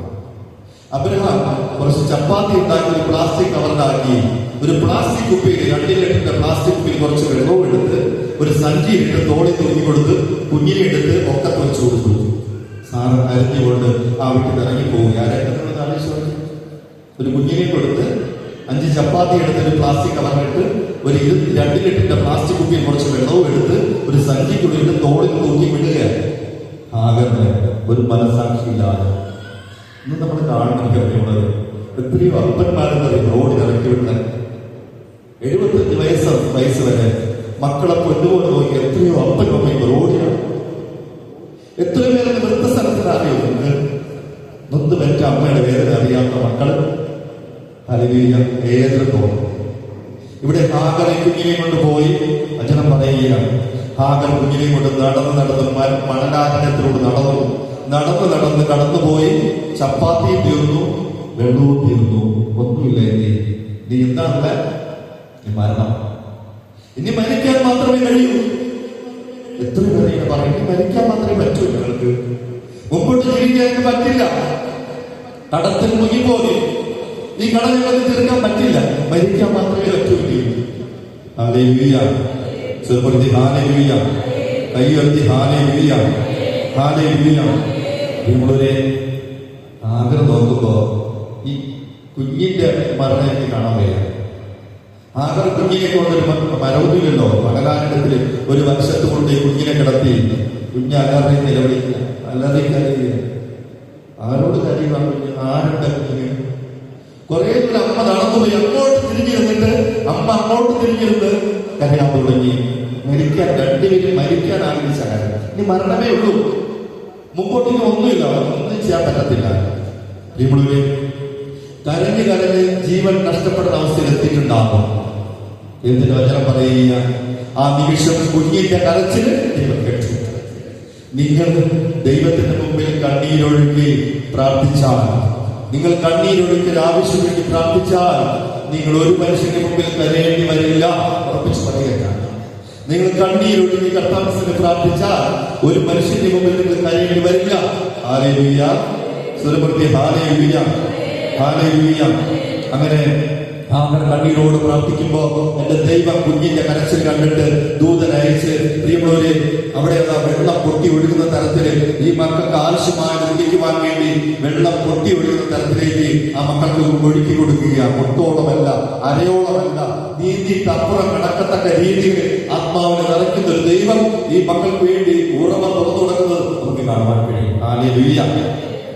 അബ്രഹാം കുറച്ച് ചപ്പാത്തി ഉണ്ടാക്കി ഒരു പ്ലാസ്റ്റിക് കവറിലാക്കി ഒരു പ്ലാസ്റ്റിക് കുപ്പിയിൽ 2 ലിറ്ററിന്റെ പ്ലാസ്റ്റിക് കുപ്പിയിൽ കുറച്ച് വെള്ളവും എടുത്ത് ഒരു സഞ്ചി ഇട്ട് തോളി തൂക്കി കൊടുത്ത് കുഞ്ഞിനെ എടുത്ത് ഒക്കത്ത് വെച്ച് കൊടുത്തു. സാറ് അരിഞ്ഞുകൊണ്ട് ആ വീട്ടിൽ ഇറങ്ങി പോവുക. ഒരു കുഞ്ഞിനെ കൊടുത്ത് 5 ചപ്പാത്തി എടുത്ത് ഒരു പ്ലാസ്റ്റിക് കവറിലിട്ട് ഒരു 2 ലിറ്ററിന്റെ പ്ലാസ്റ്റിക് കുപ്പിയിൽ കുറച്ച് വെള്ളവും എടുത്ത് ഒരു സഞ്ചിക്കുള്ളിട്ട് തോളിൽ തൂക്കി വിടുക. ആകെ ഒരു മനസാക്ഷിയില്ലാതെ ഇന്ന് നമ്മൾ കാണുന്നത് എത്രയോ അപ്പന്മാരെന്നറിയും റോഡിൽ ഇറക്കി വിടുന്ന 75 വയസ്സ് വരെ മക്കളെ പൊന്നുകൊണ്ട് നോക്കി എത്രയോ അപ്പനും അമ്മയും റോഡിലാണ്. എത്ര പേരെ വൃദ്ധസ്ഥലത്തിലറിയുന്നുണ്ട്. നൊന്ന് പറ്റ അമ്മയുടെ വേദന അറിയാത്ത മക്കൾ അല്ലെങ്കിൽ ഏതൊരു തോന്നും. ഇവിടെ ഹാഗർ കുഞ്ഞിനെ കൊണ്ട് പോയി വചനം പറയുകയാണ്. ഹാഗർ കുഞ്ഞിനെ കൊണ്ട് നടന്ന് മണലാരണ്യത്തിലൂടെ നടന്ന് കടന്നുപോയി. ചപ്പാത്തിയും തീർന്നു, വെള്ളവും തീർന്നു, ഒന്നുമില്ല. നീ എന്താണ്? നീ മരണം. ഇനി മരിക്കാൻ മാത്രമേ കഴിയൂ. എത്ര പേരെ പറയും മരിക്കാൻ മാത്രമേ പറ്റൂ. നിങ്ങൾക്ക് മുമ്പോട്ട് ജീവിക്കാൻ പറ്റില്ല. കടത്തിൽ മുങ്ങിപ്പോയി ഈ കടലുകളൊക്കെ തീർക്കാൻ പറ്റില്ല. മരിക്കാൻ മാത്രമേ പറ്റൂ. ഹല്ലേലൂയ. ചെറുപ്പത്തി ഹല്ലേലൂയ. കൈയുയർത്തി ഹല്ലേലൂയ. ഹല്ലേലൂയ. നമ്മളൊരു ആഗ്രഹം നോക്കുമ്പോ ഈ കുഞ്ഞിന്റെ മരണം എനിക്ക് കാണാൻ വയ്യ. ആകർ കുഞ്ഞിനെ കൊണ്ടൊരു മരവുമില്ലല്ലോ. മകനാനത്തിൽ ഒരു വർഷത്ത് കൊണ്ട് ഈ കുഞ്ഞിനെ കിടത്തി. കുഞ്ഞ് അല്ലാതെ നിലവിളിക്കുക, അല്ലാതെ കരയുക. ആരോട് കരയുക? ആരുടെ കുഞ്ഞിന്? കുറെ ദൂരം അമ്മ നടന്നുപോയി. അങ്ങോട്ട് തിരിഞ്ഞിരുന്നിട്ട് അമ്മ അങ്ങോട്ട് തിരിഞ്ഞിരുന്ന് കരയാൻ തുടങ്ങി. മരിക്കാൻ 2 പേരും മരിക്കാൻ ആഗ്രഹിച്ച കാര്യം. ഇനി മരണമേ ഉള്ളൂ. മുമ്പോട്ടിന് ഒന്നുമില്ല. ഒന്നും ചെയ്യാൻ പറ്റത്തില്ല. പ്രിയമുള്ളവരെ, കരഞ്ഞ് ജീവൻ നഷ്ടപ്പെടുന്ന അവസ്ഥയിൽ എത്തിയിട്ടുണ്ടാകും. എന്തിന് വചനം പറയുക? ആ നിമിഷം കുഞ്ഞിന്റെ കരച്ചില് ദൈവം കേട്ടു. നിങ്ങൾ ദൈവത്തിന്റെ മുമ്പിൽ കണ്ണീരൊഴുക്കി പ്രാർത്ഥിച്ചാൽ, നിങ്ങൾ കണ്ണീരൊഴുക്കി ആവശ്യം വേണ്ടി പ്രാർത്ഥിച്ചാൽ നിങ്ങൾ ഒരു മനുഷ്യന്റെ മുമ്പിൽ കരയേണ്ടി വരില്ല. ഉറപ്പിച്ച് പറയുകയാണ്. നിങ്ങൾ കണ്ണീരൊഴുക്കി കർത്താവിനെ പ്രാർത്ഥിച്ചാൽ ഒരു മനുഷ്യന്റെ മുമ്പിൽ നിങ്ങൾ കരയേണ്ടി വരില്ല. ഹല്ലേലൂയ. സ്വരപ്പെടുത്തി ഹല്ലേലൂയ. ഹല്ലേലൂയ. അങ്ങനെ ഹാഗർ കണ്ണീരോട് പ്രാർത്ഥിക്കുമ്പോ എന്റെ ദൈവം കുഞ്ഞിന്റെ കരച്ചിൽ കണ്ടിട്ട് ദൂതനയച്ച്, പ്രിയമുള്ളവരെ, അവിടെ വെള്ളം പൊട്ടി ഒഴുകുന്ന തരത്തില് ഈ മക്കൾക്ക് ആവശ്യമായി ഒഴുകിക്കുവാൻ വേണ്ടി വെള്ളം പൊട്ടി ഒഴുകുന്ന തരത്തിലേക്ക് ആ മക്കൾക്ക് ഒഴുക്കി കൊടുക്കുക. മുട്ടോളമല്ല, അരയോളമല്ല, നീന്തിയിട്ട് അപ്പുറം കടക്കത്തക്ക രീതിയിൽ ആത്മാവിനെ നിറയ്ക്കുന്ന ഒരു ദൈവം ഈ മക്കൾക്ക് വേണ്ടി ഉറവ തുറന്നു കൊടുക്കുന്നത് നമുക്ക് കാണുവാൻ കഴിയും. ഹല്ലേലൂയ.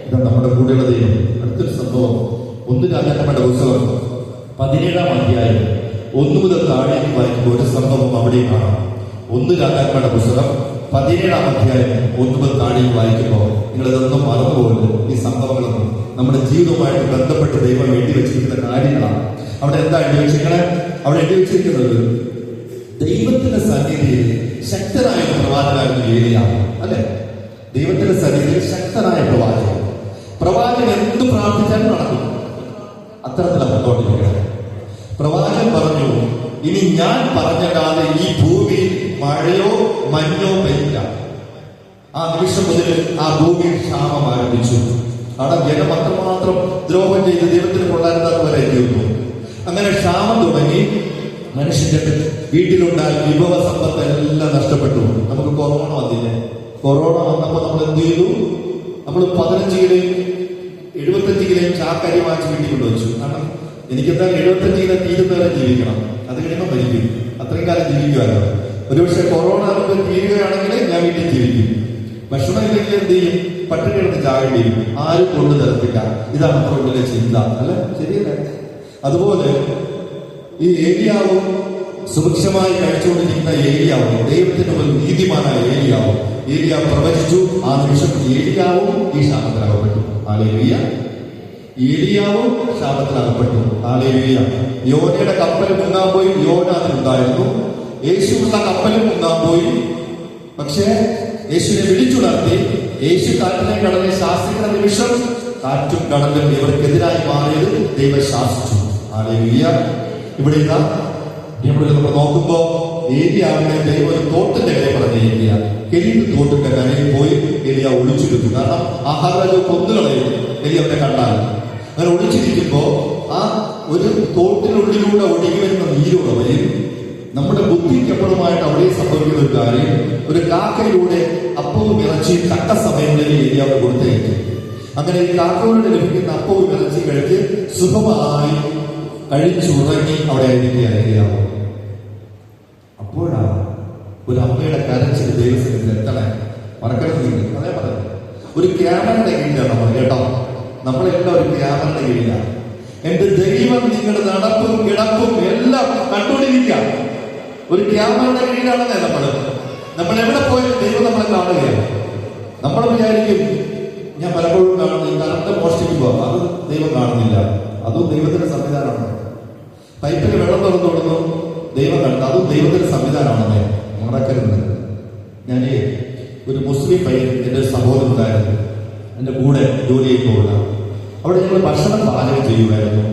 ഇതാ നമ്മുടെ കൂടെയുള്ള ദൈവം. അടുത്തൊരു സംഭവം 1 രാജാക്കന്മാരുടെ പുസ്തകം 17-ാം അധ്യായം 1 മുതൽ താഴേക്ക് വായിക്കുമ്പോൾ ഒരു സംഭവം അവിടെ കാണാം. 1 രാജാക്കന്മാരുടെ പുസ്തകം 17-ാം അധ്യായം 1 മുതൽ താഴേക്ക് വായിക്കുമ്പോൾ നിങ്ങൾ ഇതൊന്നും മറന്നുപോകരുത്. ഈ സംഭവങ്ങളൊന്നും നമ്മുടെ ജീവിതവുമായിട്ട് ബന്ധപ്പെട്ട് ദൈവം എഴുതി വെച്ചിരിക്കുന്ന കാര്യങ്ങളാണ്. അവിടെ എന്താ എഴുതി വെച്ചിരിക്കണേ? അവിടെ എഴുതി വെച്ചിരിക്കുന്നത് ദൈവത്തിന്റെ സന്നിധിയിൽ ശക്തനായ പ്രവാചകനായിരുന്നു ഏലിയ. അല്ലെ? ദൈവത്തിന്റെ സന്നിധിയിൽ ശക്തനായ പ്രവാചകൻ. പ്രവാചകൻ എന്ത് പ്രാർത്ഥിച്ചാലും നടക്കും. അത്തരത്തിലാണ് മുന്നോട്ടിരിക്കുന്നത്. പ്രവാചകൻ പറഞ്ഞു, ഇനി ഞാൻ പറഞ്ഞല്ലാതെ ഈ ഭൂമിയിൽ മഴയോ മഞ്ഞോ പെയ്യില്ല. ആ നിമിഷം മുതൽ ആ ഭൂമിയിൽ ക്ഷാമം ആരംഭിച്ചു. അവിടെ ജനം അത്രമാത്രം ദ്രോഹം ചെയ്ത് ദൈവത്തിന് കൊള്ളാരുന്നവരെ തീർന്നു. അങ്ങനെ ക്ഷാമം തുടങ്ങി. മനുഷ്യന്റെ വീട്ടിലുണ്ടായ വിഭവ സമ്പത്ത് എല്ലാം നഷ്ടപ്പെട്ടു. നമുക്ക് കൊറോണ വന്നില്ലേ? കൊറോണ വന്നപ്പോ നമ്മൾ എന്ത് ചെയ്തു? നമ്മൾ 15 കിലോയും 75 കിലോയും ചാക്കരി വാങ്ങിച്ച് വീട്ടിൽ കൊണ്ടുവച്ചു. കാരണം എനിക്കെന്താ 75 കിലോ തീരുന്നവരെ ജീവിക്കണം, അത് കഴിയുമ്പോൾ മരിക്കും. അത്രയും കാലം ജീവിക്കുമല്ലോ. ഒരുപക്ഷെ കൊറോണ തീരുകയാണെങ്കിൽ ഞാൻ വീട്ടിൽ ജീവിക്കും. ഭക്ഷണം ഇല്ലെങ്കിൽ എന്ത് ചെയ്യും? പട്ടിണി കിടന്ന് ചാകേണ്ടി വരും. ആരും കൊണ്ടു തരത്തില്ല. ഇതാണ് നമ്മുടെ ഉള്ളിലെ ചിന്ത, അല്ല? ശരിയല്ലേ? അതുപോലെ ഈ ഏലിയാവും സുഭിക്ഷമായി കഴിച്ചുകൊണ്ടിരിക്കുന്ന ഏലിയാവും ദൈവത്തിന്റെ ഒരു നീതിമാനായ ഏലിയാവും ഏലിയാവ് പ്രവചിച്ചു. ആ നിമിഷം ഏലിയാവും ഈ ശാപത്തിലകപ്പെട്ടു. ഹല്ലേലൂയ. ഏലിയാവും ശാപത്തിലകപ്പെട്ടു. ഹല്ലേലൂയ. യോനയുടെ കപ്പൽ മുങ്ങാൻ പോയി. യോന അതിലുണ്ടായിരുന്നു. യേശുവുള്ള കപ്പലും മുങ്ങാൻ പോയി. പക്ഷേ യേശുവിനെ വിളിച്ചുണർത്തി. യേശു കാറ്റിനെ കടലിനെ ശാസിക്കുന്ന നിമിഷം കാറ്റും കടലും ഇവർക്കെതിരായി മാറിയത് ദൈവം ശാസിച്ചു. ഹല്ലേലൂയ. ഇവിടെ ഇതാ നമ്മൾ നോക്കുമ്പോ ഏലിയാവിനെ ദൈവം ഒരു തോട്ടിന്റെ കരയിൽ പറഞ്ഞിരിക്കുക. കെരീത്ത് തോട്ടിന്റെ കരയിൽ പോയി ഏലിയ ഒളിച്ചിരുന്നു. കാരണം ആഹാരം കൊന്നുകളയും ഏലിയാവിനെ കണ്ടാൽ. അങ്ങനെ ഒളിച്ചിരിക്കുമ്പോ ആ ഒരു തോട്ടിനുള്ളിലൂടെ ഒഴുകി വരുന്ന നീരുറവയിൽ നമ്മുടെ ബുദ്ധിക്കപ്പുറമായിട്ട് അവിടെ സംഭവിക്കുന്ന ഒരു കാര്യം, ഒരു കാക്കയിലൂടെ അപ്പവും ഇറച്ചിയും തക്ക സമയങ്ങളിൽ ഏലിയാവ് കൊടുത്തേക്കും. അങ്ങനെ ഈ കാക്കയോട് ലഭിക്കുന്ന അപ്പവും ഇറച്ചിയും കഴിച്ച് സുഖമായി കഴിച്ചുറങ്ങി അവിടെ ആയിരിക്കുകയായിരുന്നു. അപ്പോഴാണ് ഒരു അമ്മയുടെ കരച്ചിൽ ദൈവത്തിൽ എത്തണേ. മറക്കരുത്. അതേ പറഞ്ഞു. ഒരു ക്യാമറയുടെ കീഴിലാണ് നമ്മൾ, കേട്ടോ. നമ്മളെല്ലാം ഒരു ക്യാമറയുടെ കീഴിലാണ്. എന്റെ ദൈവം നിങ്ങളുടെ നടപ്പും കിടപ്പും എല്ലാം കണ്ടുകൊണ്ടിരിക്കുക. ഒരു ക്യാമറയുടെ കീഴിലാണെന്നേ നമ്മൾ എവിടെ പോയാലും ദൈവം നമ്മളെ കാണുകയാണ്. നമ്മൾ വിചാരിക്കും, ഞാൻ പലപ്പോഴും കാണുന്നു ഈ കറണ്ട് മോഷ്ടിക്കുമ്പോ അത് ദൈവം കാണുന്നില്ല. അതും ദൈവത്തിന്റെ സംവിധാനമാണ്. പൈപ്പിൽ വെള്ളം തുറന്നു കൊടുക്കുന്നു, ദൈവം കണ്ടു, അതും ദൈവത്തിന്റെ സംവിധാനമാണെന്നേ മറക്കരുത്. ഞാൻ ഒരു മുസ്ലിം പയ്യൻ, എൻ്റെ ഒരു സഹോദരൻ ഉണ്ടായിരുന്നു, എൻ്റെ കൂടെ ജോലി ചെയ്യുമ്പോൾ അവിടെ ഞങ്ങൾ ഭക്ഷണം പാചകം ചെയ്യുമായിരുന്നു.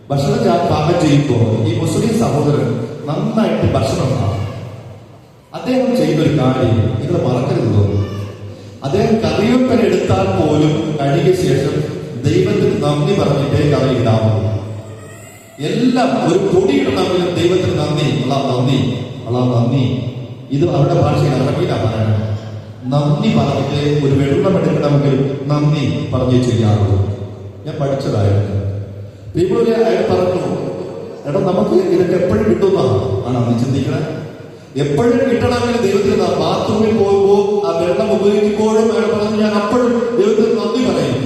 ഭക്ഷണം പാകം ചെയ്യുമ്പോൾ ഈ മുസ്ലിം സഹോദരൻ നന്നായിട്ട് ഭക്ഷണം ഉണ്ടാകും. അദ്ദേഹം ചെയ്യുന്നൊരു കാര്യം നിങ്ങൾ മറക്കരുത് തോന്നുന്നു. അദ്ദേഹം കറിയൊക്കെ എടുത്താൽ പോലും കഴുകിയ ശേഷം ദൈവത്തിന് നന്ദി പറഞ്ഞിട്ടേ കറി ഇടാമോ. എല്ലാം ഒരു പൊടി ഇടണമെങ്കിലും ദൈവത്തിന് നന്ദി, നന്ദി. ഇത് അവരുടെ ഭാഷയിൽ അറബിയിലാണ് പറയണം. നന്ദി പറഞ്ഞിട്ട് ഒരു വെള്ളം എടുക്കണമെങ്കിൽ നന്ദി പറഞ്ഞേ ചെയ്യാറുള്ളൂ. ഞാൻ പഠിച്ചതായിരുന്നു. പ്രിയമുള്ളവരെ, അയാൾ പറഞ്ഞു, എടാ നമുക്ക് ഇതൊക്കെ എപ്പോഴും കിട്ടുന്നതാണ് അന്ന് ചിന്തിക്കണേ. എപ്പോഴും കിട്ടണമെങ്കിൽ ദൈവത്തിന് ബാത്റൂമിൽ പോകുമ്പോൾ ആ വെള്ളം ഉപയോഗിക്കുമ്പോഴും അയാൾ പറഞ്ഞു, ഞാൻ അപ്പോഴും ദൈവത്തിന് നന്ദി പറയും.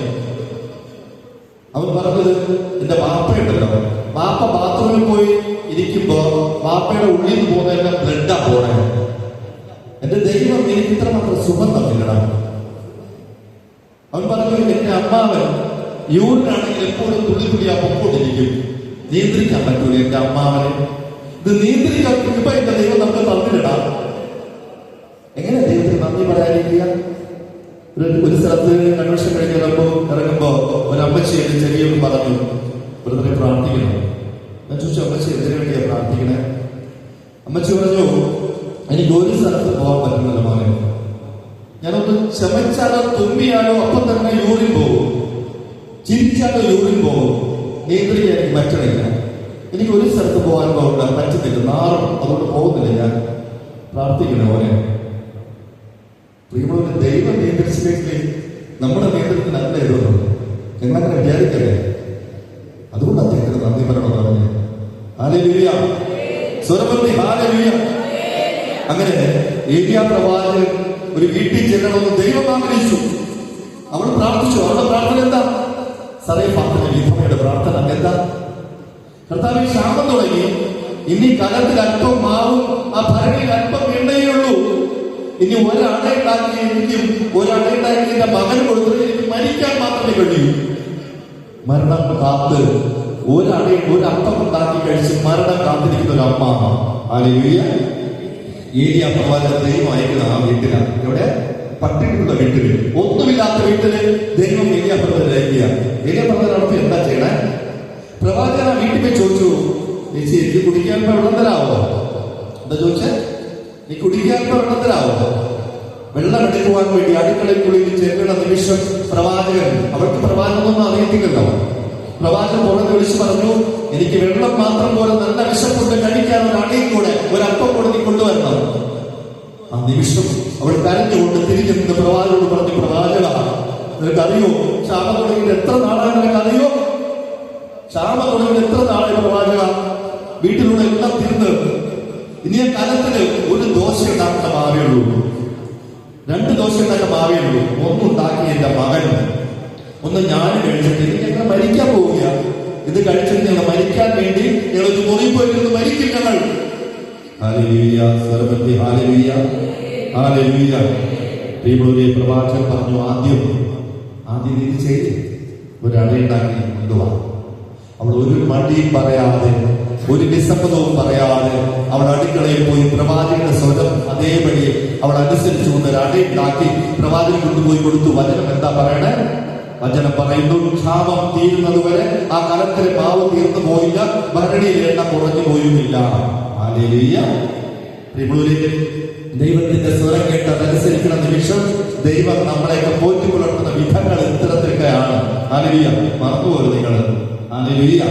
അവൻ പറഞ്ഞത്, എന്റെ വാപ്പയുണ്ടല്ലോ, വാപ്പ ബാത്റൂമിൽ പോയി ഇരിക്കുമ്പോ വാപ്പയുടെ ഉള്ളിൽ നിന്ന് പോകുന്നതെല്ലാം ബ്ലഡാ പോണേ. എന്റെ ദൈവം എനിക്ക് ഇത്രമാത്രം സുഖം തന്നില്ലടാ. അവൻ പറഞ്ഞു, എന്റെ അമ്മാവൻ യൂറിനാണെങ്കിൽ എപ്പോഴും തുള്ളി ആ പൊക്കോട്ടിരിക്കും. നിയന്ത്രിക്കാൻ പറ്റൂല എന്റെ അമ്മാവനെ. ഇത് നിയന്ത്രിക്കാൻ ഇപ്പൊ എന്റെ ദൈവം നമുക്ക് തന്നില്ലടാ. എങ്ങനെ ദൈവത്തിന് നന്ദി പറയാതിരിക്കുക? ഒരു സ്ഥലത്ത് കൺവെൻഷൻ കഴിഞ്ഞ് ഇറങ്ങുമ്പോ ഒരു അമ്മച്ചി എന്റെ ചെറിയൊന്ന് പറഞ്ഞു, ബ്രദറെ പ്രാർത്ഥിക്കണം. ഞാൻ ചോദിച്ചു, അമ്മച്ചി എന്തിനു വേണ്ടിയാ പ്രാർത്ഥിക്കണേ? അമ്മച്ചി പറഞ്ഞു, എനിക്ക് ഒരു സ്ഥലത്ത് പോകാൻ പറ്റുന്നില്ല മോനെ. ഞാനൊന്ന് ചമച്ചാലോ തുമ്മിയാലോ അപ്പം തന്നെ യൂറിൻ പോകും, ചിരിച്ചാലോ യൂറിൻ പോകും. നിയന്ത്രിക്കാൻ എനിക്ക് പറ്റണില്ല. എനിക്ക് ഒരു സ്ഥലത്ത് പോകാൻ പറ്റുന്നില്ല, നാറും, അതുകൊണ്ട് പോകുന്നില്ല. ഞാൻ പ്രാർത്ഥിക്കണേ മോനെ. പ്രിയമുള്ള ദൈവം നിയന്ത്രിച്ചില്ലെങ്കിൽ നമ്മുടെ നിയന്ത്രണത്തിന് നല്ല ഇതൊന്നും ഞങ്ങളങ്ങനെ വിചാരിക്കല്ലേ. അതുകൊണ്ട് അദ്ദേഹത്തിന് നന്ദി പറയണമെന്ന് പറഞ്ഞു. ഹല്ലേലൂയ, സ്വരമന്ത്രി ഹല്ലേലൂയ. അങ്ങനെ ഏലിയാ പ്രവാചകൻ ഒരു വീട്ടിൽ ചെല്ലണമെന്ന് ദൈവം ആഗ്രഹിച്ചു. അവൾ പ്രാർത്ഥിച്ചു. അവളുടെ പ്രാർത്ഥന എന്താ? സറേഫാത്തിന്റെ വിധവയുടെ പ്രാർത്ഥന എന്താ? കർത്താവേ, ക്ഷാമം തുടങ്ങി, ഇനി കലത്തിൽ അല്പം മാവും ആ ഭരണിയിൽ അല്പം എണ്ണയുള്ളൂ. ഇനി ഒരടയുണ്ടാക്കി എനിക്കും ഒരടയുണ്ടാക്കി എന്റെ മകൻ കൊടുത്തത് എനിക്ക് മരിക്കാൻ മാത്രമേ കഴിയൂ. മരണം കാത്ത് ഒരപ്പം ഉണ്ടാക്കി കഴിച്ച് മരണം കാത്തിരിക്കുന്ന ഒരു അമ്മ. ഹല്ലേലൂയ. ഏലിയാ പ്രവാചകൻ ദൈവം അയക്കുന്ന ആ വീട്ടിലാണ്. എവിടെ? പട്ടിണിയുള്ള വീട്ടില്, ഒന്നുമില്ലാത്ത വീട്ടില് ദൈവം ഏലിയാ പ്രവാചകൻ അയക്കുക. ഏലിയാ പ്രവാചകനോടൊപ്പം എന്താ ചെയ്യണേ? പ്രവാചകൻ ആ വീട്ടിൽ പോയി ചോദിച്ചു, ചേച്ചി എനിക്ക് കുടിക്കാൻ വെള്ളം തരാവോ? എന്താ ചോദിച്ചേ? നീ കുടിക്കാൻ വെള്ളം തരാവോ? വെള്ളം എടുക്കുവാൻ വേണ്ടി അടുക്കളയ്ക്കുള്ളിൽ ചെല്ലുന്ന നിമിഷം പ്രവാചകൻ, അവർക്ക് പ്രവാചകനൊന്നും അറിയത്തില്ലല്ലോ, പ്രവാചകൻ പുറത്ത് വിളിച്ചു പറഞ്ഞു, എനിക്ക് വെള്ളം മാത്രം പോലെ നല്ല വിശപ്പുണ്ട്, കഴിക്കാൻ ഒരു അടയും കൂടെ ഒരപ്പം കൂടെ നീ കൊണ്ടുവരണം. ആ നിമിഷം അവൾ കരഞ്ഞുകൊണ്ട് തിരിഞ്ഞു നിന്ന് പ്രവാചകനോട് പറഞ്ഞു, പ്രവാചക, നിനക്കറിയോ ക്ഷാമം തുടങ്ങിയിട്ട് എത്ര നാളായി? നിനക്കറിയോ ക്ഷാമം തുടങ്ങിയിട്ട് എത്ര നാളായി പ്രവാചക? വീട്ടിലൂടെ എല്ലാം തിരിഞ്ഞ് ഇനി ആ കാലത്തിന് ഒരു ദോശ ഉണ്ടാക്കുന്ന മാവേയുള്ളൂ, 2 ദോശ ഉണ്ടാക്കാൻ മാവേയുള്ളൂ. ഒന്നുണ്ടാക്കി എന്റെ മകൻ, ഒന്ന് ഞാൻ കഴിച്ചിട്ട് ഞങ്ങൾ മരിക്കാൻ പോവുക. ഇത് കഴിച്ചിട്ട് ഞങ്ങൾ മരിക്കാൻ വേണ്ടി ഞങ്ങളൊരു മുറി പോയിരുന്ന് മരിക്കും ഞങ്ങൾ. ഹല്ലേലൂയ, സർവ്വത്തെ ഹല്ലേലൂയ, ഹല്ലേലൂയ. പ്രിയമുള്ളവരെ, പ്രവാചകൻ പറഞ്ഞു, ആദ്യം ഇത് ചെയ്ത് ഒരടയുണ്ടാക്കി കൊണ്ടുപോവാ. അവൾ ഒരു മടിയും പറയാതെ, ഒരു വിസമ്മതവും പറയാതെ അവൾ അടുക്കളയിൽ പോയി പ്രവാചകന്റെ സ്വരം അതേപടി അവൾ അനുസരിച്ചുകൊണ്ട് ഒരു അടയുണ്ടാക്കി പ്രവാചകൻ കൊണ്ടുപോയി കൊടുത്തു. വചനം എന്താ പറയണേ? വചനം പറയുന്നു, ക്ഷാമം തീരുന്നത് വരെ ആ കലത്തിലെ മാവ് തീർന്നു പോയില്ല, ഭരണിയിൽ എണ്ണ കുറഞ്ഞു പോയുമില്ല. ഹല്ലേലൂയ. പ്രിയമുള്ളവരെ, ദൈവത്തിന്റെ സ്വരം കേട്ട് അതനുസരിക്കുന്ന നിമിഷം ദൈവം നമ്മളെയൊക്കെ പോറ്റി പുലർത്തുന്ന വിധങ്ങൾ ഇത്തരത്തിലൊക്കെയാണ്. ഹല്ലേലൂയ. മറന്നുപോലും നിങ്ങൾ. ഹല്ലേലൂയ.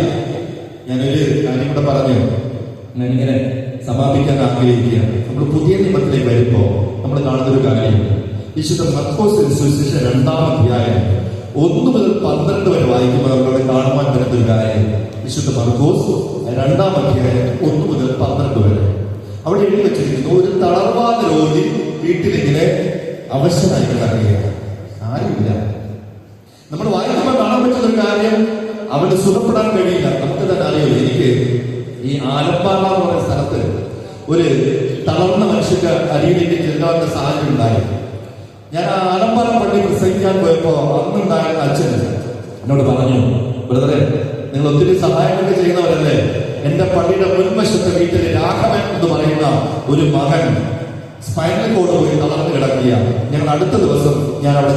ഞാനൊരു കാര്യം കൂടെ പറഞ്ഞു, ഞാനിങ്ങനെ സമാപിക്കാൻ ആഗ്രഹിക്കുകയാണ്. നമ്മൾ പുതിയ നിയമത്തിലേക്ക് വരുമ്പോ നമ്മൾ കാണുന്നൊരു കാര്യം, വിശുദ്ധ മർക്കോസ് സുവിശേഷം 2-ാം അധ്യായം 1 മുതൽ 12 വരെ വായിക്കുമ്പോൾ നമ്മളോട് കാണുവാൻ പറ്റുന്നൊരു കാര്യം, വിശുദ്ധ മർക്കോസ് 2-ാം അധ്യായം 1 മുതൽ 12 വരെ അവിടെ എഴുതി വെച്ചിരിക്കുന്നു, ഒരു തളർവാദ രോഗി വീട്ടിലിങ്ങനെ അവശനായി കിടക്കുകയാണ്, ആരുമില്ല. നമ്മൾ വായിക്കുമ്പോൾ കാണാൻ പറ്റുന്ന ഒരു കാര്യം, അവന് സുഖപ്പെടാൻ കഴിയില്ല. നമുക്ക് തന്നെ അറിയോ, എനിക്ക് ഈ ആലപ്പാറ എന്ന് പറയുന്ന സ്ഥലത്ത് ഒരു തളർന്ന മനുഷ്യന്റെ അരിയിലേക്ക് ചെല്ലാനുള്ള സാഹചര്യം ഉണ്ടായി. ഞാൻ ആ ആലപ്പാറ പള്ളി പ്രസംഗിക്കാൻ പോയപ്പോ അന്നുണ്ടായിരുന്ന അച്ഛൻ എന്നോട് പറഞ്ഞു, ബ്രദറെ, നിങ്ങൾ ഒത്തിരി സഹായങ്ങളൊക്കെ ചെയ്യുന്നവരല്ലേ, എന്റെ പള്ളിയുടെ മുൻവശത്തെ വീട്ടിൽ രാഘവൻ എന്ന് പറയുന്ന ഒരു മകൻ സ്പൈനൽ കോഡ് പോയി തളർന്നു കിടക്കുക. ഞങ്ങൾ അടുത്ത ദിവസം ഞാൻ അവിടെ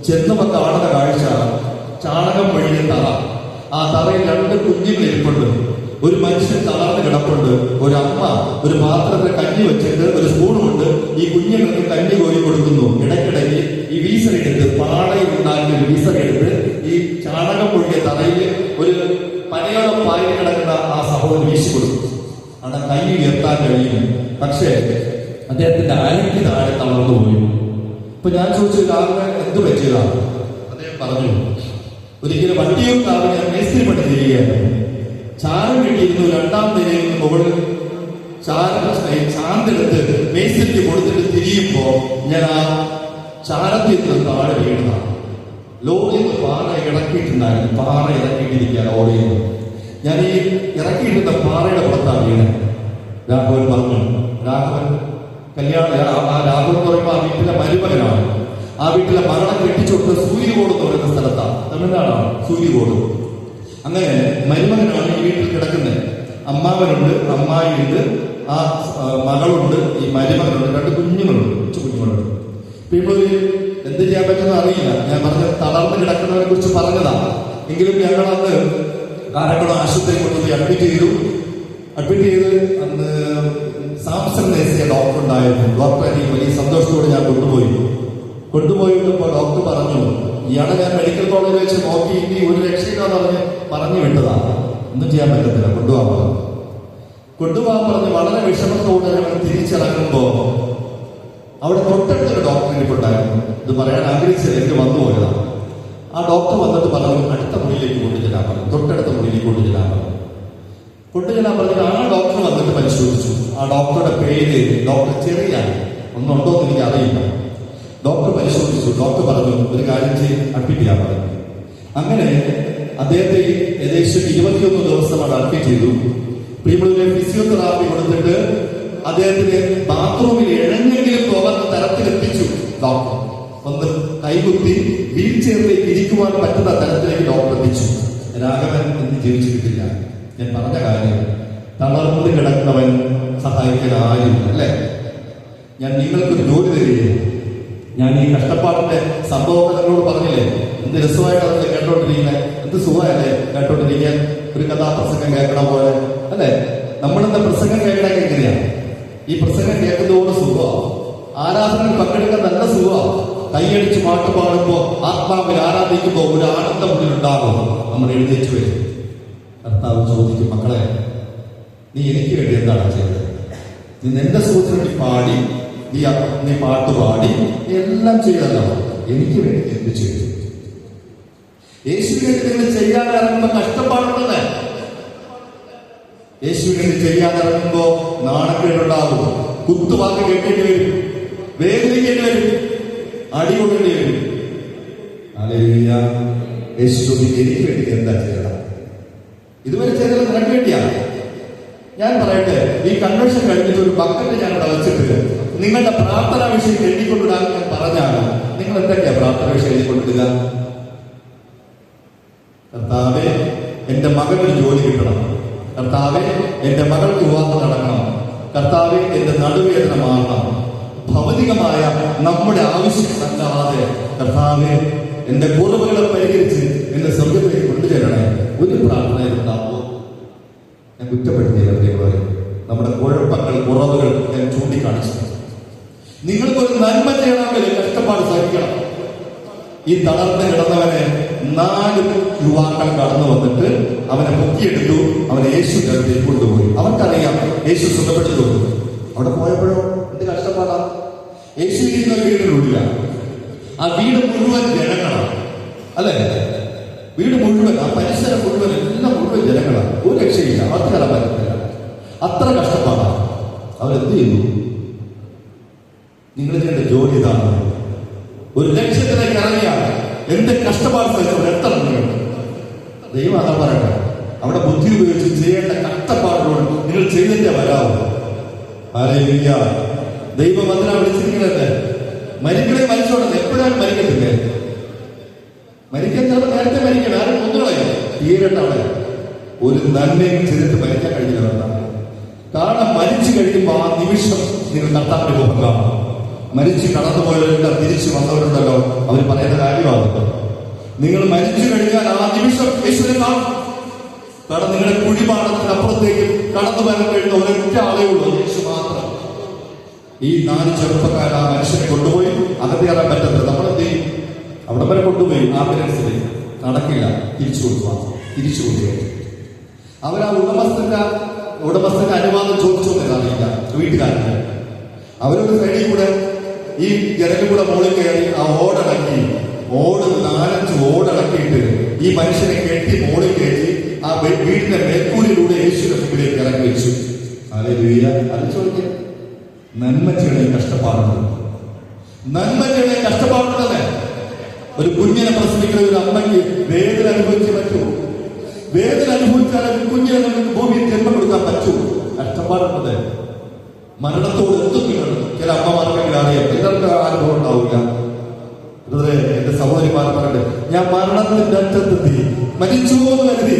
ചെന്നപ്പോൾ കാണുന്ന കാഴ്ച, ചാണകം വഴിയ തറ, ആ തറയിൽ 2 കുഞ്ഞുങ്ങൾ ഇരിപ്പുണ്ട്, ഒരു മനുഷ്യൻ തളർന്ന് കിടപ്പുണ്ട്, ഒരു അമ്മ ഒരു പാത്രത്തിൽ കഞ്ഞി വെച്ചിട്ട് ഒരു സ്പൂണുണ്ട്, ഈ കുഞ്ഞുങ്ങൾക്ക് കഞ്ഞി കോരി കൊടുക്കുന്നു. ഇടയ്ക്കിടയ്ക്ക് ഈ വീസറെടുത്ത്, പാടയിൽ ഉണ്ടാക്കിയ ഒരു വീസറെടുത്ത് ഈ ചാണകം പൊഴിയ തറയിൽ ഒരു പനയോളം പായി കിടക്കുന്ന ആ സഹോദരൻ വീശി കൊടുക്കും. അവിടെ കൈ ഉയർത്താൻ കഴിയും, പക്ഷേ അദ്ദേഹത്തിന്റെ അരയ്ക്ക് താഴെ തളർന്നു പോയി. ഇപ്പൊ ഞാൻ ചോദിച്ചു, രാവിലെ എന്ത് പറ്റിയതാണ്? അദ്ദേഹം പറഞ്ഞു, ഒരിക്കലും വണ്ടിയും കാവിനെ മേസ്ത്രി പണി തിരികെയായിരുന്നു. ചാരം കിട്ടിയിരുന്നു, 2-ാം നിലയിൽ മുകളിൽ ചാന്തെടുത്ത് മേസ്ത്രിക്ക് കൊടുത്തിട്ട് തിരിയുമ്പോ ഞാൻ ആ ചാരത്തിൽ നിന്ന് താഴെ വീണതാണ്. ലോറിയിൽ നിന്ന് പാറ ഇറക്കിയിട്ടുണ്ടായിരുന്നു, പാറ ഇറക്കിയിട്ടിരിക്കുക ലോറിയിൽ നിന്ന്. ഞാൻ ഈ ഇറക്കിയിട്ടിരുന്ന പാറയുടെ പുറത്താണ് വീണത്. രാഘവൻ പറഞ്ഞു, രാഘവൻ കല്യാണം, ആ രാഘവൻ എന്ന് പറയുമ്പോൾ ആ വീട്ടിലെ മരുമകനാണ്. ആ വീട്ടിലെ മകളെ കെട്ടിച്ചുകൊണ്ട് സൂര്യകോട് എന്ന് പറയുന്ന സ്ഥലത്താണ്, തമിഴ്നാടാണ് സൂര്യകോട്. അങ്ങനെ മരുമകനാണ് ഈ വീട്ടിൽ കിടക്കുന്നത്. അമ്മാവനുണ്ട്, അമ്മായിയുണ്ട്, ആ മകളുണ്ട്, ഈ മരുമകനുണ്ട്, 2 കുഞ്ഞുങ്ങളുണ്ട്, കുഞ്ഞുങ്ങളുണ്ട്. ഇപ്പോൾ എന്ത് ചെയ്യാൻ പറ്റുമെന്ന് അറിയില്ല. ഞാൻ പറഞ്ഞ തളർന്ന് കിടക്കുന്നവരെ കുറിച്ച് പറഞ്ഞതാണ്. എങ്കിലും ഞങ്ങൾ അന്ന് കാരക്കുളം ആശുപത്രി കൊണ്ടുപോയി അഡ്മിറ്റ് ചെയ്തു. അന്ന് സാംസൺ നേഴ്സിയ ഡോക്ടർ ഉണ്ടായിരുന്നു. ഡോക്ടറെ എനിക്ക് വലിയ സന്തോഷത്തോടെ ഞാൻ കൊണ്ടുപോയപ്പോൾ ഡോക്ടർ പറഞ്ഞു, ഇയാളെ ഞാൻ മെഡിക്കൽ കോളേജിൽ വെച്ച് നോക്കി, ഇനി ഒരു രക്ഷയില്ലാന്ന് പറഞ്ഞു വിട്ടതാണ്, ഒന്നും ചെയ്യാൻ പറ്റത്തില്ല, കൊണ്ടുപോകാൻ പറഞ്ഞ് വളരെ വിഷമത്തോടെ ഞങ്ങൾ തിരിച്ചിറങ്ങുമ്പോ അവിടെ തൊട്ടടുത്തൊരു ഡോക്ടർ ഇരിപ്പുണ്ടായിരുന്നു. ഇത് പറയാൻ ആഗ്രഹിച്ചത് എനിക്ക് വന്നുപോയതാണ്. ആ ഡോക്ടർ വന്നിട്ട് പറഞ്ഞു, അടുത്ത മുറിയിലേക്ക് കൊണ്ടുചെല്ലാൻ പറഞ്ഞു, തൊട്ടടുത്ത മുറിയിലേക്ക് കൊണ്ടുചെല്ലാൻ പറഞ്ഞിട്ട് ആ ഡോക്ടർ വന്നിട്ട് പരിശോധിച്ചു. ആ ഡോക്ടറുടെ പേര് ഡോക്ടർ ചെറിയാണ്, ഒന്നുണ്ടോ എന്ന് എനിക്ക് അറിയില്ല. ഡോക്ടർ പരിശോധിച്ചു. ഡോക്ടർ പറഞ്ഞു, ഒരു കാര്യം ചെയ്ത് അഡ്മിറ്റ് ചെയ്യാൻ പറഞ്ഞു. അങ്ങനെ അദ്ദേഹത്തെ ഏകദേശം 21 ദിവസമാണ് അഡ്മിറ്റ് ചെയ്തു. പ്രിയമുള്ളവരെ, ഫിസിയോതെറാപ്പി കൊടുത്തിട്ട് അദ്ദേഹത്തിന് ബാത്റൂമിൽ എഴഞ്ഞെങ്കിലും പോകാത്ത തരത്തിലെത്തിച്ചു ഡോക്ടർ. ഒന്ന് കൈകുത്തി വീൽ ചെയറിലേക്ക് ഇരിക്കുവാൻ പറ്റുന്ന തരത്തിലേക്ക് ഡോക്ടർ എത്തിച്ചു. രാഘവൻ ഇന്ന് ജീവിച്ചിട്ടില്ല. ഞാൻ പറഞ്ഞ കാര്യം, തളർന്നു കിടക്കുന്നവൻ സഹായിക്കാൻ ആരുമില്ല, അല്ലേ? ഞാൻ നിങ്ങൾക്കൊരു ജോലി തരികയാണ്. ഞാൻ ഈ കഷ്ടപ്പാടിന്റെ സംഭവങ്ങൾ നിങ്ങളോട് പറഞ്ഞില്ലേ, എന്ത് രസമായിട്ട് അതൊക്കെ കേട്ടോണ്ടിരിക്കുന്നത്, എന്ത് സുഖമല്ലേ കേട്ടോണ്ടിരിക്കാൻ, ഒരു കഥാപ്രസംഗം കേൾക്കണ പോലെ, അല്ലെ? നമ്മളെന്താ പ്രസംഗം കേൾക്കണൊക്കെ എങ്ങനെയാണ്? ഈ പ്രസംഗം കേൾക്കുന്നതോട് സുഖമാണ്. ആരാധനയിൽ പങ്കെടുക്കാൻ നല്ല സുഖമാണ്. കൈയടിച്ച് പാട്ട് പാടുമ്പോ ആത്മാവിൽ ആരാധിക്കുമ്പോ ഒരു ആനന്ദം ഉള്ളിലുണ്ടാകും. നമ്മൾ എഴുന്നേറ്റ് വരും. കർത്താവ് ചോദിക്കും, മക്കളെ നീ എനിക്ക് വേണ്ടി എന്താണ് ചെയ്തത്? നീ നിന്റെ സുഹൃത്തിന് വേണ്ടി പാടി, നീ പാട്ട് പാടി, എല്ലാം ചെയ്തല്ലോ, എനിക്ക് വേണ്ടി എന്ത് ചെയ്തു? യേശുവിന് വേണ്ടി നിങ്ങൾ ചെയ്യാൻ ഇറങ്ങുമ്പോ കഷ്ടപ്പാടുള്ളത്. യേശുവിന് വേണ്ടി ചെയ്യാൻ ഇറങ്ങുമ്പോ നാണക്കേടുണ്ടാകും, കുത്തുവാക്ക് കേൾക്കേണ്ടി വരും, വേദനിക്കേണ്ടി വരും, അടി കൊടുക്കേണ്ടി വരും. ഹല്ലേലൂയ. യേശു ചോദിക്കും, എനിക്ക് വേണ്ടി എന്താ ചെയ്യണം? ഇതുവരെ ചെയ്തത് നിനക്ക് വേണ്ടിയാണ്. ഞാൻ പറയട്ടെ, ഈ കൺവെൻഷൻ കഴിഞ്ഞിട്ട് ഒരു ബക്കറ്റ് ഞാൻ ഇവിടെ വെച്ചിട്ട് നിങ്ങളുടെ പ്രാർത്ഥനാ വിഷയം എഴുതിക്കൊണ്ടിടാൻ ഞാൻ പറഞ്ഞാൽ നിങ്ങൾ എന്തൊക്കെയാ പ്രാർത്ഥന വിഷയം എഴുതിക്കൊണ്ടിടുക? കർത്താവേ, എന്റെ മകന് ജോലി കിട്ടണം. കർത്താവേ, എന്റെ മകൾക്ക് വിവാഹം നടക്കണം. കർത്താവേ, എന്റെ നടുവേദന മാറണം. ഭൗതികമായ നമ്മുടെ ആവശ്യമല്ലാതെ കർത്താവേ, എന്റെ കുറവുകളെ പരിഹരിച്ച് എന്റെ സ്വർഗത്തിലേക്ക് കൊണ്ടുചേരണേ. ഒരു പ്രാർത്ഥനയിലുണ്ടാവുമോ? ഞാൻ കുറ്റപ്പെടുത്തിയവരെ നമ്മുടെ കുഴപ്പങ്ങൾ, കുറവുകൾ ഞാൻ ചൂണ്ടിക്കാണിച്ചു. നിങ്ങൾക്കൊരു നന്മ ചെയ്യണമെങ്കിൽ കഷ്ടപ്പാട് സഹിക്കണം. ഈ തളർന്ന് കിടന്നവനെ 4 യുവാക്കൾ കടന്നു വന്നിട്ട് അവനെ പൊക്കിയെടുത്തു, അവനെ യേശുവിന്റെ അടുത്തേക്ക് കൊണ്ടുപോയി. അവർക്കറിയാം യേശു സുഖപ്പെട്ടു. അവിടെ പോയപ്പോഴോ എന്ത് കഷ്ടപ്പാടാ! യേശു ഇരിക്കുന്ന വീടിനുള്ളിലാണ്. ആ വീട് മുഴുവൻ ജനങ്ങളാണ്, അല്ലെ? വീട് മുഴുവൻ, ആ പരിസരം മുഴുവൻ, എല്ലാം മുഴുവൻ ജനങ്ങളാണ്. ഒരു രക്ഷയില്ല, അവർക്ക് കയറാൻ പറ്റത്തില്ല. അത്ര കഷ്ടപ്പാടാണ്. അവരെന്ത് ചെയ്തു? നിങ്ങൾ ചെയ്യേണ്ട ജോലി ഇതാണ്. ഒരു ലക്ഷ്യത്തിലേക്ക് ഇറങ്ങിയാൽ എന്ത് കഷ്ടപ്പാട് സഹിച്ചവർ എത്ര ദൈവം അതാ പറയട്ടെ. അവിടെ ബുദ്ധി ഉപയോഗിച്ച് ചെയ്യേണ്ട കഷ്ടപ്പാടിനോട് നിങ്ങൾ ചെയ്തിട്ടേ വരാവൂ. ഹല്ലേലൂയ. ദൈവം അതിനാ വിളിച്ചിരിക്കുന്നത്. മരിക്കണേ മരിച്ചോട്ടെ, എപ്പോഴാണ് മരിക്കത്തില്ലേ? മരിക്കാൻ ചിലപ്പോൾ നേരത്തെ മരിക്കണം, ആരും കൊന്നുകളയോ തീരട്ടവിടെ. ഒരു നന്മയും ചെയ്തിട്ട് മരിക്കാൻ കഴിഞ്ഞില്ല. കാരണം മരിച്ചു കഴിയുമ്പോൾ ആ നിമിഷം നിങ്ങൾ കർത്താവിന്റെ മുഖം കാണും. മരിച്ചു കടന്നുപോയവരെല്ലാം തിരിച്ചു വന്നവരുണ്ടല്ലോ, അവർ പറയുന്ന കാര്യമാണ്. നിങ്ങൾ മരിച്ചു കഴിഞ്ഞാൽ ആ നിമിഷം യേശുവിനെ കാണും. കാരണം നിങ്ങളുടെ കുഴിപാടത്തിന് അപ്പുറത്തേക്ക് കടന്നു വരാൻ കഴിയുന്ന ഒരൊറ്റ ആളേ ഉള്ളൂ, യേശു മാത്രം. ഈ 4 ചെറുപ്പക്കാർ ആ മനുഷ്യനെ കൊണ്ടുപോയി അകത്ത് കയറാൻ പറ്റത്തില്ല. നമ്മളെന്ത് ചെയ്യും? അവിടെ വരെ കൊണ്ടുപോയി ആംബുലൻസിൽ നടക്കില്ല, തിരിച്ചു കൊണ്ടുപോയി. അവരാ ഉടമസ്ഥന്റെ അനുവാദം ചോദിച്ചോന്നില്ല വീട്ടുകാരന്. അവരൊരു സൈഡിൽ കൂടെ ഈ ജനലിൽ കൂടെ മുകളിൽ കയറി ആ ഓടടക്കി 4-5 ഓടടക്കിയിട്ട് ഈ മനുഷ്യനെ കെട്ടി മുകളിൽ കയറ്റി ആ വീടിന്റെ മേൽക്കൂരിലൂടെ യേശുവിന്റെ മുമ്പിലേക്ക് ഇറക്കി വെച്ചു. ഹല്ലേലൂയ. അത് ചോദിക്കാം, നന്മ ചെയ്യണേ കഷ്ടപ്പാടുണ്ട്. നന്മ ചെയ്യണേ കഷ്ടപ്പാടുണ്ടല്ലേ? ഒരു കുഞ്ഞിനെ പ്രസവിക്കുന്ന ഒരു അമ്മയ്ക്ക് വേദന അനുഭവിച്ചേ പറ്റൂ. വേദന അനുഭവിച്ചാൽ കുഞ്ഞിനെ നമുക്ക് ഭൂമിയിൽ ജന്മം കൊടുക്കാൻ പറ്റൂ. കഷ്ടപ്പാടുണ്ട്. മരണത്തോട് എത്തുന്നില്ല. ചില അമ്മമാർക്കെങ്കിലും അറിയാം, എല്ലാവർക്കും അനുഭവം ഉണ്ടാവില്ല. എന്റെ സഹോദരിമാർ പറയട്ടെ, ഞാൻ മരണത്തിന്റെ അറ്റത്തെത്തി, മരിച്ചു എന്ന് കരുതി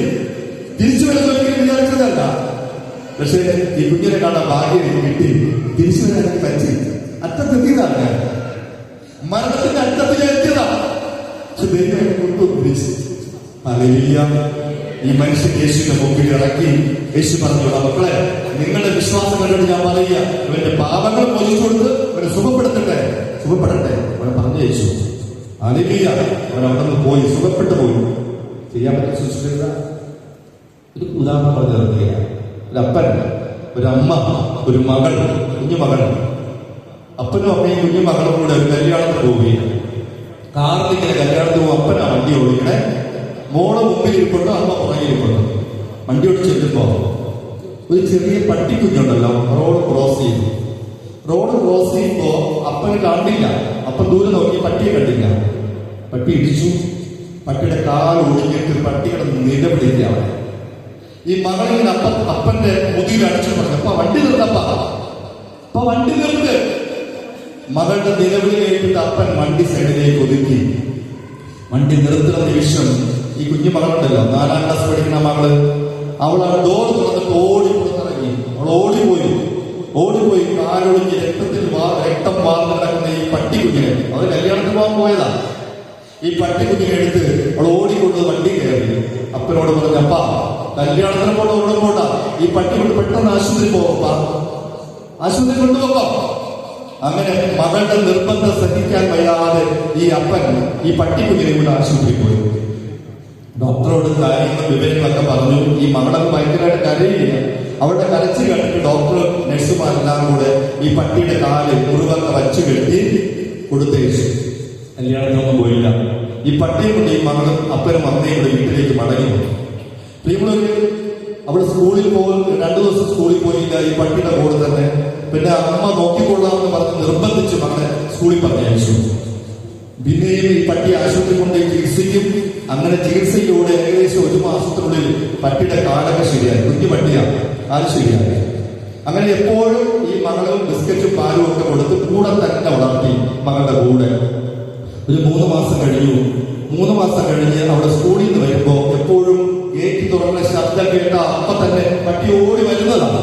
തിരിച്ചു വരുന്നൊരിക്കലും വിചാരിച്ചതല്ല. പക്ഷേ ഈ കുഞ്ഞിനെ കാണാൻ ഭാഗ്യം കിട്ടി, തിരിച്ചു വരാൻ പറ്റി. അറ്റത്തെത്തിയതാണ് ഞാൻ, മരണത്തിന്റെ അറ്റത്ത് എത്തിയതാണ്. ഈ മനുഷ്യൻ യേശുവിന്റെ മുമ്പിൽ ഇറക്കി യേശു പറഞ്ഞു, മക്കളെ, നിങ്ങളുടെ വിശ്വാസം കണ്ടിട്ട് ഞാൻ പറയുക, ഇവന്റെ പാപങ്ങൾ മോചിച്ചു കൊടുത്ത് ഇവരെ സുഖപ്പെടട്ടെ. അവനെ പറഞ്ഞു യേശു. ഹല്ലേലൂയ. അവൻ അവിടെ നിന്ന് പോയി, സുഖപ്പെട്ടു പോയി. ചെയ്യാൻ പറ്റുന്ന ശുശ്രൂഷ ഒരു ഉദാഹരണം പറഞ്ഞു നിർത്തുകയാണ്. ഒരു അപ്പൻ, ഒരു അമ്മ, ഒരു മകൾ, കുഞ്ഞുമകൾ. അപ്പനും അമ്മയും കുഞ്ഞുമകളും കൂടെ ഒരു കല്യാണത്തിന് പോവുകയാണ്. കാർത്തികനെ കല്യാണത്തിന് പോകും. അപ്പനാ വണ്ടി ഓടിക്കണേ, മോള് മുമ്പിൽ ഇരിപ്പുണ്ട്, അമ്മ പുറകിൽ ഇരിപ്പുണ്ട്. വണ്ടി ഓടിച്ച് ചെല്ലുമ്പോ ഒരു ചെറിയ പട്ടിക്കുഞ്ഞുണ്ടല്ലോ, റോഡ് ക്രോസ് ചെയ്യുമ്പോ അപ്പന് കണ്ടില്ല. അപ്പൻ ദൂരെ നോക്കി പട്ടിയെ കണ്ടില്ല. പട്ടി ഇടിച്ചു. പട്ടിയുടെ കാൽ ഒടിഞ്ഞിട്ട് പട്ടിയുടെ നിലവിളിക്കുക. അവിടെ ഈ മകളിൽ അപ്പന്റെ മുതിയിൽ അടിച്ചു പറഞ്ഞു, അപ്പ വണ്ടി നിർത്ത്. മകളുടെ നിലവിളി കേട്ടിട്ട് അപ്പൻ വണ്ടി സൈഡിലേക്ക് ഒതുക്കി. വണ്ടി നിർത്തുന്ന നിമിഷം ഈ കുഞ്ഞു മകളുണ്ടല്ലോ, 4ാം ക്ലാസ് പഠിക്കുന്ന മകള്, അവൾ ആ ഡോർ തുറന്നിട്ട് പുറത്തിറങ്ങി. അവൾ ഓടിപ്പോയി കാലൊടിഞ്ഞ് രക്തം വാർന്നു കിടക്കുന്ന ഈ പട്ടിക്കുഞ്ഞിനെ, അവർ കല്യാണത്തിന് പോകാൻ പോയതാ. ഈ പട്ടിക്കുഞ്ഞിനെ എടുത്ത് അവൾ ഓടിക്കൊണ്ട് വണ്ടി കയറി. അപ്പനോട് പറഞ്ഞു, അപ്പ കല്യാണത്തിന് ഓടുമ്പോട്ടാ ഈ പട്ടി കൊണ്ട് പെട്ടെന്ന് ആശുപത്രി പോകപ്പാ, ആശുപത്രി കൊണ്ടുപോകാം. അങ്ങനെ മകളുടെ നിർബന്ധം സഹിക്കാൻ വയ്യാതെ ഈ അപ്പൻ ഈ പട്ടിക്കുഞ്ഞിനെ കൂടെ ആശുപത്രിയിൽ പോയി. ഡോക്ടറോട് കാര്യങ്ങളും വിവരങ്ങളൊക്കെ പറഞ്ഞു. ഈ മകളൊക്കെ ഭയങ്കരമായിട്ട് കരയില്ല. അവളുടെ കരച്ചിൽ കണ്ടിട്ട് ഡോക്ടർ നഴ്സുമാരെല്ലാം കൂടെ ഈ പട്ടിയുടെ കാല് മുറിവൊക്കെ വച്ചു കെട്ടി കൊടുത്തേച്ചു. കല്യാണത്തിനൊന്നും പോയില്ല. ഈ പട്ടിയെ കൊണ്ട് ഈ മകളും അപ്പനും അമ്മയും കൂടെ വീട്ടിലേക്ക് മടങ്ങി. പ്രിയമുള്ളവര്, അവള് സ്കൂളിൽ പോകും. 2 ദിവസം സ്കൂളിൽ പോയില്ല, ഈ പട്ടിയുടെ കൂടെ തന്നെ. പിന്നെ അമ്മ നോക്കിക്കൊള്ളാമെന്ന് പറഞ്ഞ് നിർബന്ധിച്ച് മകളെ സ്കൂളിൽ പറഞ്ഞയച്ചു. പിന്നെയും ഈ പട്ടി ആശുപത്രി കൊണ്ട് ചികിത്സിക്കും. അങ്ങനെ ചികിത്സയിലൂടെ ഏകദേശം 1 മാസത്തിനുള്ളിൽ പട്ടിയുടെ കാലൊക്കെ ശരിയായി. കുഞ്ഞു പട്ടിയാണ്, കാല് ശരിയായി. അങ്ങനെ എപ്പോഴും ഈ മകളും ബിസ്ക്കറ്റും പാലും ഒക്കെ കൊടുത്ത് കൂടെ തന്നെ വളർത്തി. മകളുടെ കൂടെ ഒരു 3 മാസം കഴിഞ്ഞു. 3 മാസം കഴിഞ്ഞ് അവിടെ സ്കൂളിൽ നിന്ന് വരുമ്പോ എപ്പോഴും ഗേറ്റ് തുറന്ന ശബ്ദം കേട്ട അപ്പൊ തന്നെ പട്ടി ഓടി വരുന്നതാണ്.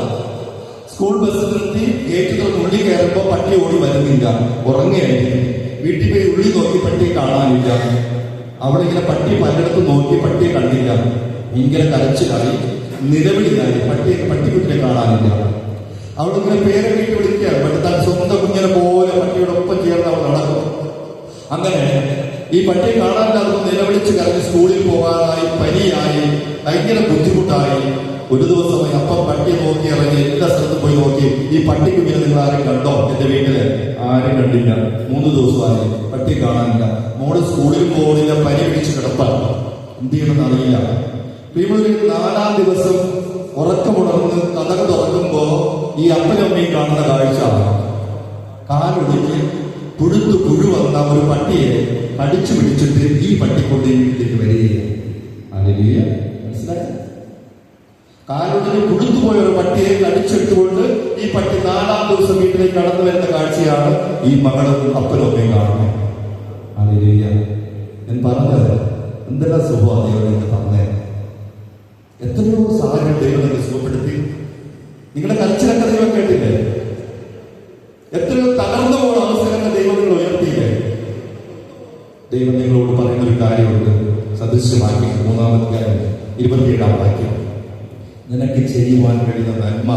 സ്കൂൾ ബസ് നിർത്തി ഗേറ്റ് തുറന്ന് ഉള്ളിൽ കയറുമ്പോ പട്ടി ഓടി വരുന്നില്ല, ഉറങ്ങുകയായിരിക്കും. വീട്ടിൽ പോയി ഉള്ളിൽ നോക്കി പട്ടിയെ കാണാനില്ല. അവിടെ ഇങ്ങനെ പട്ടി പലയിടത്തും നോക്കി പട്ടിയെ കണ്ടില്ല. ഭയങ്കര കരച്ചിലായി, നിലവിളിയായി. പട്ടിക്കുട്ടിയെ കാണാനില്ല. അവിടെ ഇങ്ങനെ പേരെ വീട്ടിൽ വിളിക്കുകയാണ്. പട്ടി താൻ സ്വന്തം കുഞ്ഞിനെ പോലെ പട്ടിയുടെ ഒപ്പം ചേർന്ന് അവൾ നടക്കും. അങ്ങനെ ഈ പട്ടിയെ കാണാനില്ലാതെ നിലവിളിച്ച് കരഞ്ഞ് സ്കൂളിൽ പോകാനായി, പനിയായി, ഭയങ്കര ബുദ്ധിമുട്ടായി. ഒരു ദിവസമായി അപ്പം പട്ടിയെ നോക്കി ഇറങ്ങി എല്ലാ സ്ഥലത്തും പോയി നോക്കി. ഈ പട്ടിക്കുഞ്ഞിനെ നിങ്ങൾ ആരും കണ്ടോ? എന്റെ വീട്ടില് ആരും കണ്ടില്ല. 3 ദിവസമായി പട്ടി കാണാനില്ല. മോള് സ്കൂളിൽ പോകുന്നില്ല, പനി പിടിച്ച് കിടപ്പാണ്. എന്ത് ചെയ്യണമെന്ന് അറിയില്ല. പ്രിയമുള്ളവർ, 4-ാം ദിവസം ഉറക്കമുണർന്ന് കഥക തുറക്കുമ്പോ ഈ അപ്പനമ്മയും കാണുന്ന കാഴ്ച, കാലൊടുക്കി പുഴുത്തു പുഴു വന്ന ഒരു പട്ടിയെ കടിച്ചു പിടിച്ചിട്ട് ഈ പട്ടിക്കൊണ്ട് വീട്ടിലേക്ക് വരികയാണ്. അല്ലെങ്കില് മനസ്സിലായി, കാലൊടുക്കി പുഴുത്തുപോയ ഒരു പട്ടിയെ കടിച്ചെടുത്തുകൊണ്ട് ഈ പട്ടി 4-ാം ദിവസം വീട്ടിലേക്ക് കടന്നു വരുന്ന കാഴ്ചയാണ് ഈ മകളും അപ്പനും അമ്മയും കാണുന്നത്. അല്ലെങ്കില് ഞാൻ പറഞ്ഞത് എന്തെല്ലാം സുഖമാണ് ദൈവം എന്ന് പറഞ്ഞേ. എത്രയോ സാഹചര്യം ദൈവം നിങ്ങൾ സുഖപ്പെടുത്തി. നിങ്ങളുടെ കരച്ചിലൊക്കെ ദൈവം കേട്ടില്ലേ? എത്രയോ തകർന്നു പോകുന്ന അവസരങ്ങൾ ദൈവം നിങ്ങൾ ഉയർത്തിയില്ലേ? ദൈവം നിങ്ങളോട് പറയുന്ന ഒരു കാര്യമുണ്ട്, സദൃശ്യമാക്കി. 3-ാമത്തെ കാര്യം 27-ാം വാക്യം. നിനക്ക് ചെയ്യുവാൻ കഴിയുന്ന നന്മ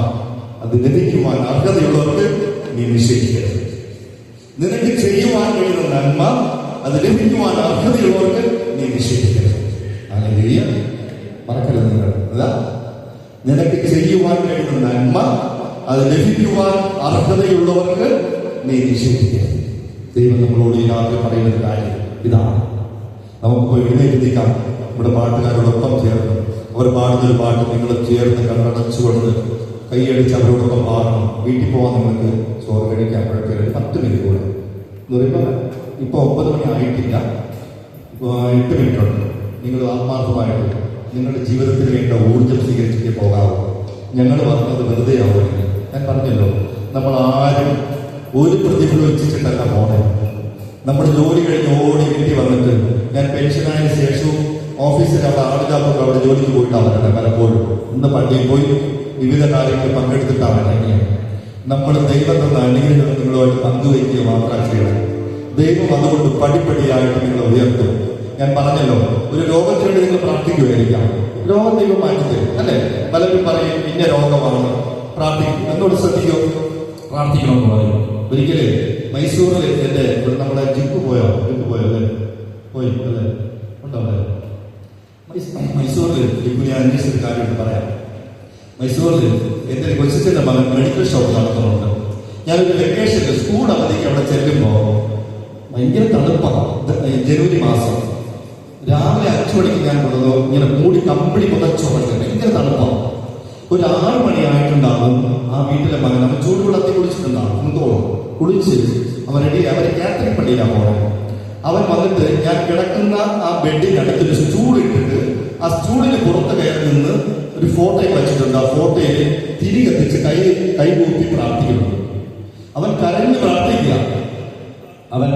അത് ലഭിക്കുവാൻ അർഹതയുള്ളവർക്ക് നീ നിഷേധിക്കരുത്. നിനക്ക് ചെയ്യുവാൻ കഴിയുന്ന നന്മ അത് ലഭിക്കുവാൻ അർഹതയുള്ളവർക്ക് നീ നിഷേധിക്കരുത്. അങ്ങനെ മറക്കരുത് നിങ്ങൾ. അതാ, നിനക്ക് ചെയ്യുവാൻ കഴിയുന്ന നന്മ അത് ലഭിക്കുവാൻ അർഹതയുള്ളവർക്ക് നീ നിഷേധിക്കരുത്. ദൈവം നമ്മളോട് ഈ രാത്രി പറയുന്ന കാര്യം ഇതാണ്. നമുക്ക് എഴുന്നേറ്റ് നിൽക്കാം. നമ്മുടെ പാട്ടുകാരോടൊപ്പം ചേർന്ന് അവർ പാടുന്നൊരു പാട്ട് നിങ്ങൾ ചേർന്ന് കണ്ണടച്ചുകൊണ്ട് കൈയടിച്ച് അവരോടൊപ്പം പാടണം. വീട്ടിൽ പോകാൻ നിങ്ങൾക്ക് ചോറ് കഴിക്കാൻ കുഴപ്പമില്ല. 10 മിനിറ്റ് കൂടെ എന്ന് പറയുമ്പോൾ ഇപ്പൊ 9 മണി ആയിട്ടില്ല, 8 മിനിറ്റ് ഉണ്ട്. നിങ്ങൾ ആത്മാർത്ഥമായിട്ട് നിങ്ങളുടെ ജീവിതത്തിന് വേണ്ട ഊർജം സ്വീകരിച്ചിട്ട് പോകാവൂ. ഞങ്ങൾ പറഞ്ഞത് വെറുതെ ആവുന്നില്ല. ഞാൻ പറഞ്ഞല്ലോ, നമ്മൾ ആരും ഒരു പ്രതിഫലം വെച്ചിട്ടല്ല പോണേ. നമ്മുടെ ജോലി കഴിഞ്ഞ് ഓടി വീട്ടിൽ വന്നിട്ട് ഞാൻ പെൻഷനായ ശേഷവും ഓഫീസിൽ അവിടെ ആളില്ലാത്തപ്പോൾ അവിടെ ജോലിക്ക് പോയിട്ടാണ് വരണേ. പലപ്പോഴും ഇന്ന് പള്ളിയിൽ പോയി വിവിധ കാര്യങ്ങളിൽ പങ്കെടുത്തിട്ടാണ് ഇറങ്ങിയത്. നമ്മൾ ദൈവം തന്ന അനുഗ്രഹം നിങ്ങളുമായിട്ട് പങ്കുവയ്ക്കുക മാത്രം ചെയ്യണം. ദൈവം അതുകൊണ്ട് പടിപ്പടിയായിട്ട് നിങ്ങൾ ഉയർത്തും. ഞാൻ പറഞ്ഞല്ലോ, ഒരു രോഗത്തിന് വേണ്ടി നിങ്ങൾ പ്രാർത്ഥിക്കുകയായിരിക്കാം. രോഗം ദൈവം മാറ്റിത്തരും, അല്ലെ? പലരും പറയും ഇന്ന രോഗമാണ്, പ്രാർത്ഥിക്കും. എന്നോട് ശ്രദ്ധിക്കോ, പ്രാർത്ഥിക്കണമെന്ന് പറയും. ഒരിക്കല് മൈസൂറിൽ എന്റെ നമ്മുടെ ജിപ്പ് പോയോ അല്ലേ? പോയി അല്ലേ? ഉണ്ടോ? മൈസൂറിൽ ജിപ്പ് ഞാൻ അന്വേഷിച്ച കാര്യം പറയാം. മൈസൂറിൽ എന്റെ കൊച്ചിന്റെ മകൻ മെഡിക്കൽ ഷോപ്പ് നടത്തുന്നുണ്ട്. ഞാനൊരു വെക്കേഷനിൽ സ്കൂൾ അവധിക്ക് അവിടെ ചെല്ലുമ്പോ ഭയങ്കര തണുപ്പാണ്. ജനുവരി മാസം രാവിലെ 5 മണിക്ക് ഞാൻ കൊണ്ടതോ ഇങ്ങനെ മൂടി കമ്പിളി പുതച്ചോളട്ടെ. ഭയങ്കര തണുപ്പാണ്. ഒരു 6 മണിയായിട്ടുണ്ടാകും. ആ വീട്ടിലെ മകൻ അവൻ ചൂടുവെള്ളത്തിൽ കുളിച്ചിട്ടുണ്ടാകും. എന്തോളം കുളിച്ച് അവൻ റെഡി. അവര് കാത്തലിക് പള്ളിയിലാണ് പോകണം. അവൻ വന്നിട്ട് ഞാൻ കിടക്കുന്ന ആ ബെഡിനടുത്തൊരു സ്റ്റൂൾ ഇട്ടിട്ട് ആ സ്റ്റൂളിന് പുറത്ത് കയറി നിന്ന് ഒരു ഫോട്ടോയിൽ വെച്ചിട്ടുണ്ട്. ആ ഫോട്ടോയിൽ തിരി കത്തിച്ച് കൈകൂപ്പി പ്രാർത്ഥിക്കുന്നു. അവൻ കരഞ്ഞ് പ്രാർത്ഥിക്കുക. അവൻ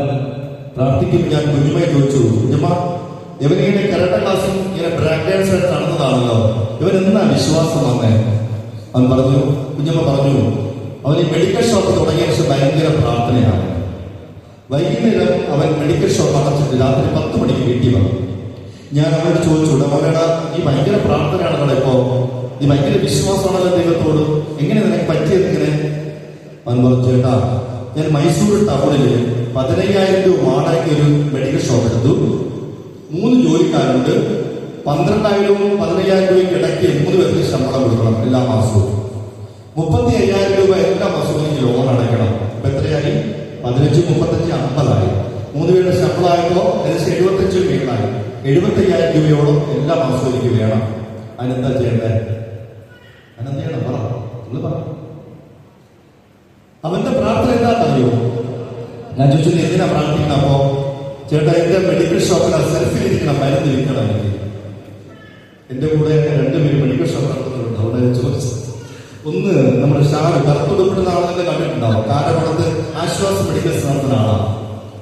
പ്രാർത്ഥിക്കുമ്പോൾ ഞാൻ കുഞ്ഞുമായി ചോദിച്ചു, കുഞ്ഞമ്മ ഇവനിങ്ങനെ കരാട്ടെ ക്ലാസ്സും ഇങ്ങനെ ബ്രേക്ക് ഡാൻസ് നടന്നതാണല്ലോ, ഇവൻ എന്നാ വിശ്വാസം വന്നേ? അവൻ പറഞ്ഞു, കുഞ്ഞമ്മ പറഞ്ഞു, അവൻ ഈ മെഡിക്കൽ ഷോപ്പ് തുടങ്ങിയ ശേഷം ഭയങ്കര പ്രാർത്ഥനയാണ്. വൈകുന്നേരം അവൻ മെഡിക്കൽ ഷോപ്പ് അടച്ചിട്ട് രാത്രി 10 മണിക്ക് വീട്ടിൽ വന്നു. ഞാൻ അവനോട് ചോദിച്ചു, അവനോട് ഈ ഭയങ്കര പ്രാർത്ഥനയാണല്ലോ ഇപ്പോ, നീ ഭയങ്കര വിശ്വാസമാണല്ലോ ദൈവത്തോട്, എങ്ങനെ നിനക്ക് പറ്റിയത് ഇങ്ങനെ? അവൻ പറഞ്ഞു, ചേട്ടാ ഞാൻ മൈസൂർ ടൗണിൽ 15,000 രൂപ വാടകയ്ക്ക് ഒരു മെഡിക്കൽ ഷോപ്പ് എടുത്തു. 3 ജോലിക്കാരുണ്ട്. 12,000-വും 15,000 രൂപയ്ക്ക് ഇടയ്ക്ക് 3 പേർക്ക് ശമ്പളം കൊടുക്കണം എല്ലാ മാസവും. 35,000 രൂപ എല്ലാ മാസവും എനിക്ക് ലോൺ അടയ്ക്കണം. ഇപ്പൊ എത്രയായി? 15, 35, 50 3 പേരുടെ ശമ്പളമായപ്പോ ഏകദേശം 75 രൂപയായി. 75,000 രൂപയോളം എല്ലാ മാസവും എനിക്ക് വേണം. അതിനെന്താ ചെയ്യണ്ടേ? അതിനെന്ത് ചെയ്യണം? പറ, നിങ്ങൾ പറ. അവന്റെ പ്രാർത്ഥന എന്താണെന്നറിയോ? ഞാൻ ചോദിച്ചത് എന്തിനാ പ്രാർത്ഥിക്കണം? അപ്പോ ചേട്ടാ, എന്റെ മെഡിക്കൽ ഷോപ്പിൽ സെൽഫിലിരിക്കണം, മരുന്ന് വിൽക്കണം. എനിക്ക് എന്റെ കൂടെ 2 പേര് മെഡിക്കൽ ഷോപ്പ് നടത്തുന്നുണ്ട്. അവിടെ ചോദിച്ചു, ഒന്ന് നമ്മുടെ ഷാറ് കറുത്തുടുപ്പെടുന്ന ആളെന്നെ കണ്ടിട്ടുണ്ടാവും. കാരക്കുളത്ത് ആശ്വാസ മെഡിക്കൽസ് നടത്തുന്ന ആളാണ്.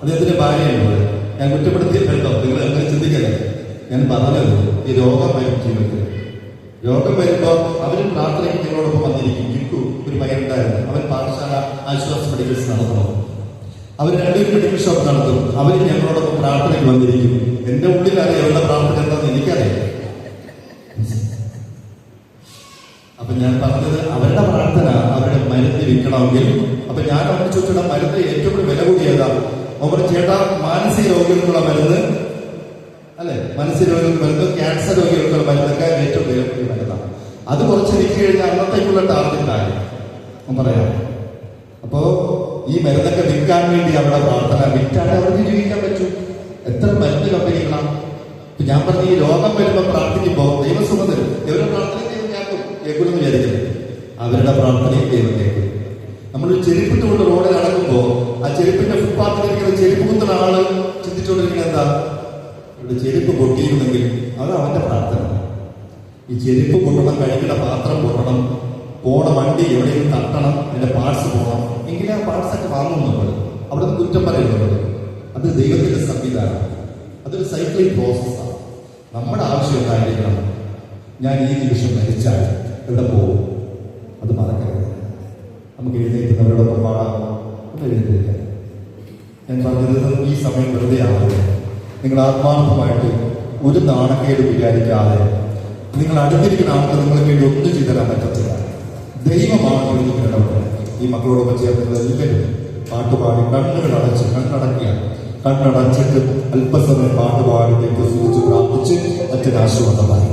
അദ്ദേഹത്തിന്റെ ഭാര്യയുണ്ട്. ഞാൻ കുറ്റപ്പെടുത്തിയല്ലോ, നിങ്ങൾ അങ്ങനെ ചിന്തിക്കല്ലേ. ഞാൻ പറഞ്ഞത് ഈ രോഗം വരും ജീവിതത്തിൽ. രോഗം വരുമ്പോ അവര് പ്രാർത്ഥനയ്ക്ക് നിങ്ങളോടൊപ്പം വന്നിരിക്കും. കിട്ടു ഒരു പയ്യനുണ്ടായിരുന്നു, അവൻ പാഠശാല ആശ്വാസ മെഡിക്കൽസ് നടത്തണം. അവർ 2 മെഡിക്കൽ ഷോപ്പ് നടത്തും. അവർ ഞങ്ങളോടൊപ്പം പ്രാർത്ഥനയ്ക്ക് വന്നിരിക്കും. എന്റെ ഉള്ളിൽ അറിയാം അവരുടെ പ്രാർത്ഥന എന്താണെന്ന് എനിക്കറിയാം. അപ്പൊ ഞാൻ പറഞ്ഞത് അവരുടെ പ്രാർത്ഥന അവരുടെ മരുന്ന് വിൽക്കണമെങ്കിൽ, അപ്പൊ ഞാൻ അവരോട് ചോദിച്ചിട്ട് മരുന്ന് ഏറ്റവും വില കൂടിയതാ? അവർ ചേട്ടാ, മാനസിക രോഗികൾക്കുള്ള മരുന്ന് അല്ലെ, മാനസിക രോഗികൾക്ക് മരുന്ന്, ക്യാൻസർ രോഗികൾക്കുള്ള മരുന്നൊക്കെ ഏറ്റവും വില കൂടിയ മരുന്നാണ്. അത് കുറച്ച് വിറ്റ് കഴിഞ്ഞാൽ അന്നത്തേക്കുള്ള ടാർഗറ്റായി പറയാം. അപ്പോ ഈ മരുന്നൊക്കെ വിൽക്കാൻ വേണ്ടി അവരുടെ പ്രാർത്ഥന, വിറ്റാണ് അവർക്ക് ജീവിക്കാൻ പറ്റൂ. എത്ര മരുന്ന് കമ്പനികളാണ്. ഞാൻ പറഞ്ഞ ഈ രോഗം വരുമ്പോ പ്രാർത്ഥിക്കുമ്പോ ദൈവസഭ തരും. ഇവരുടെ പ്രാർത്ഥന കേൾക്കുമെന്ന് വിചാരിക്കുന്നത്, അവരുടെ പ്രാർത്ഥനയും ദൈവം കേൾക്കും. നമ്മളൊരു ചെരുപ്പിട്ടുകൊണ്ട് റോഡിൽ നടക്കുമ്പോ ആ ചെരുപ്പിന്റെ ഫുട്പാത്തിലിരിക്കുന്ന ചെരുപ്പ് കുത്തുന്ന ആള് ചിന്തിച്ചുകൊണ്ടിരിക്കുന്നത് എന്താ? ഇവിടെ ചെരുപ്പ് പൊട്ടിയിരുന്നെങ്കിൽ അത് അവന്റെ പ്രാർത്ഥന. ഈ ചെരുപ്പ് പൊട്ടണം, കഴിക്കുന്ന പാത്രം പൊട്ടണം, പോണ വണ്ടി എവിടെയും തട്ടണം, അതിന്റെ പാർട്സ് പോകണം, എങ്കിലേ ആ പാർട്സ് ഒക്കെ വാങ്ങും നമ്മൾ. അവിടെ നിന്ന് കുറ്റം പറയുന്നത് അത് ദൈവത്തിന്റെ സംവിധാനം. അതൊരു സൈക്ലിക് പ്രോസസ്സാണ്. നമ്മുടെ ആവശ്യം ഉണ്ടായിരിക്കണം. ഞാൻ ഈ നിമിഷം മരിച്ചാൽ എവിടെ പോകും? അത് മറക്കരുത്. നമുക്ക് എഴുന്നേറ്റുന്നവരോടൊപ്പം പാടാമോ? ഒന്ന് എഴുന്നേൽക്കാം. ഞാൻ പറഞ്ഞത് ഈ സമയം വെറുതെ ആവുക. നിങ്ങൾ ആത്മാർത്ഥമായിട്ട് ഒരു നാണക്കേട് വിചാരിക്കാതെ, നിങ്ങൾ അടുത്തിരിക്കുന്ന ആൾക്ക് നിങ്ങൾക്ക് വേണ്ടി ഒന്നും ചെയ്തു തരാൻ പറ്റത്തില്ല. ദൈവമാണ് ഇടപെടുന്നത്. ഈ മക്കളോടൊപ്പം ചേർന്ന് എല്ലാവരും പാട്ടുപാടി കണ്ണടച്ചിട്ട് അല്പസമയം പാട്ടുപാടി സൂചിച്ച് പ്രാർത്ഥിച്ച് അച്ഛനാശ്വാസമായി.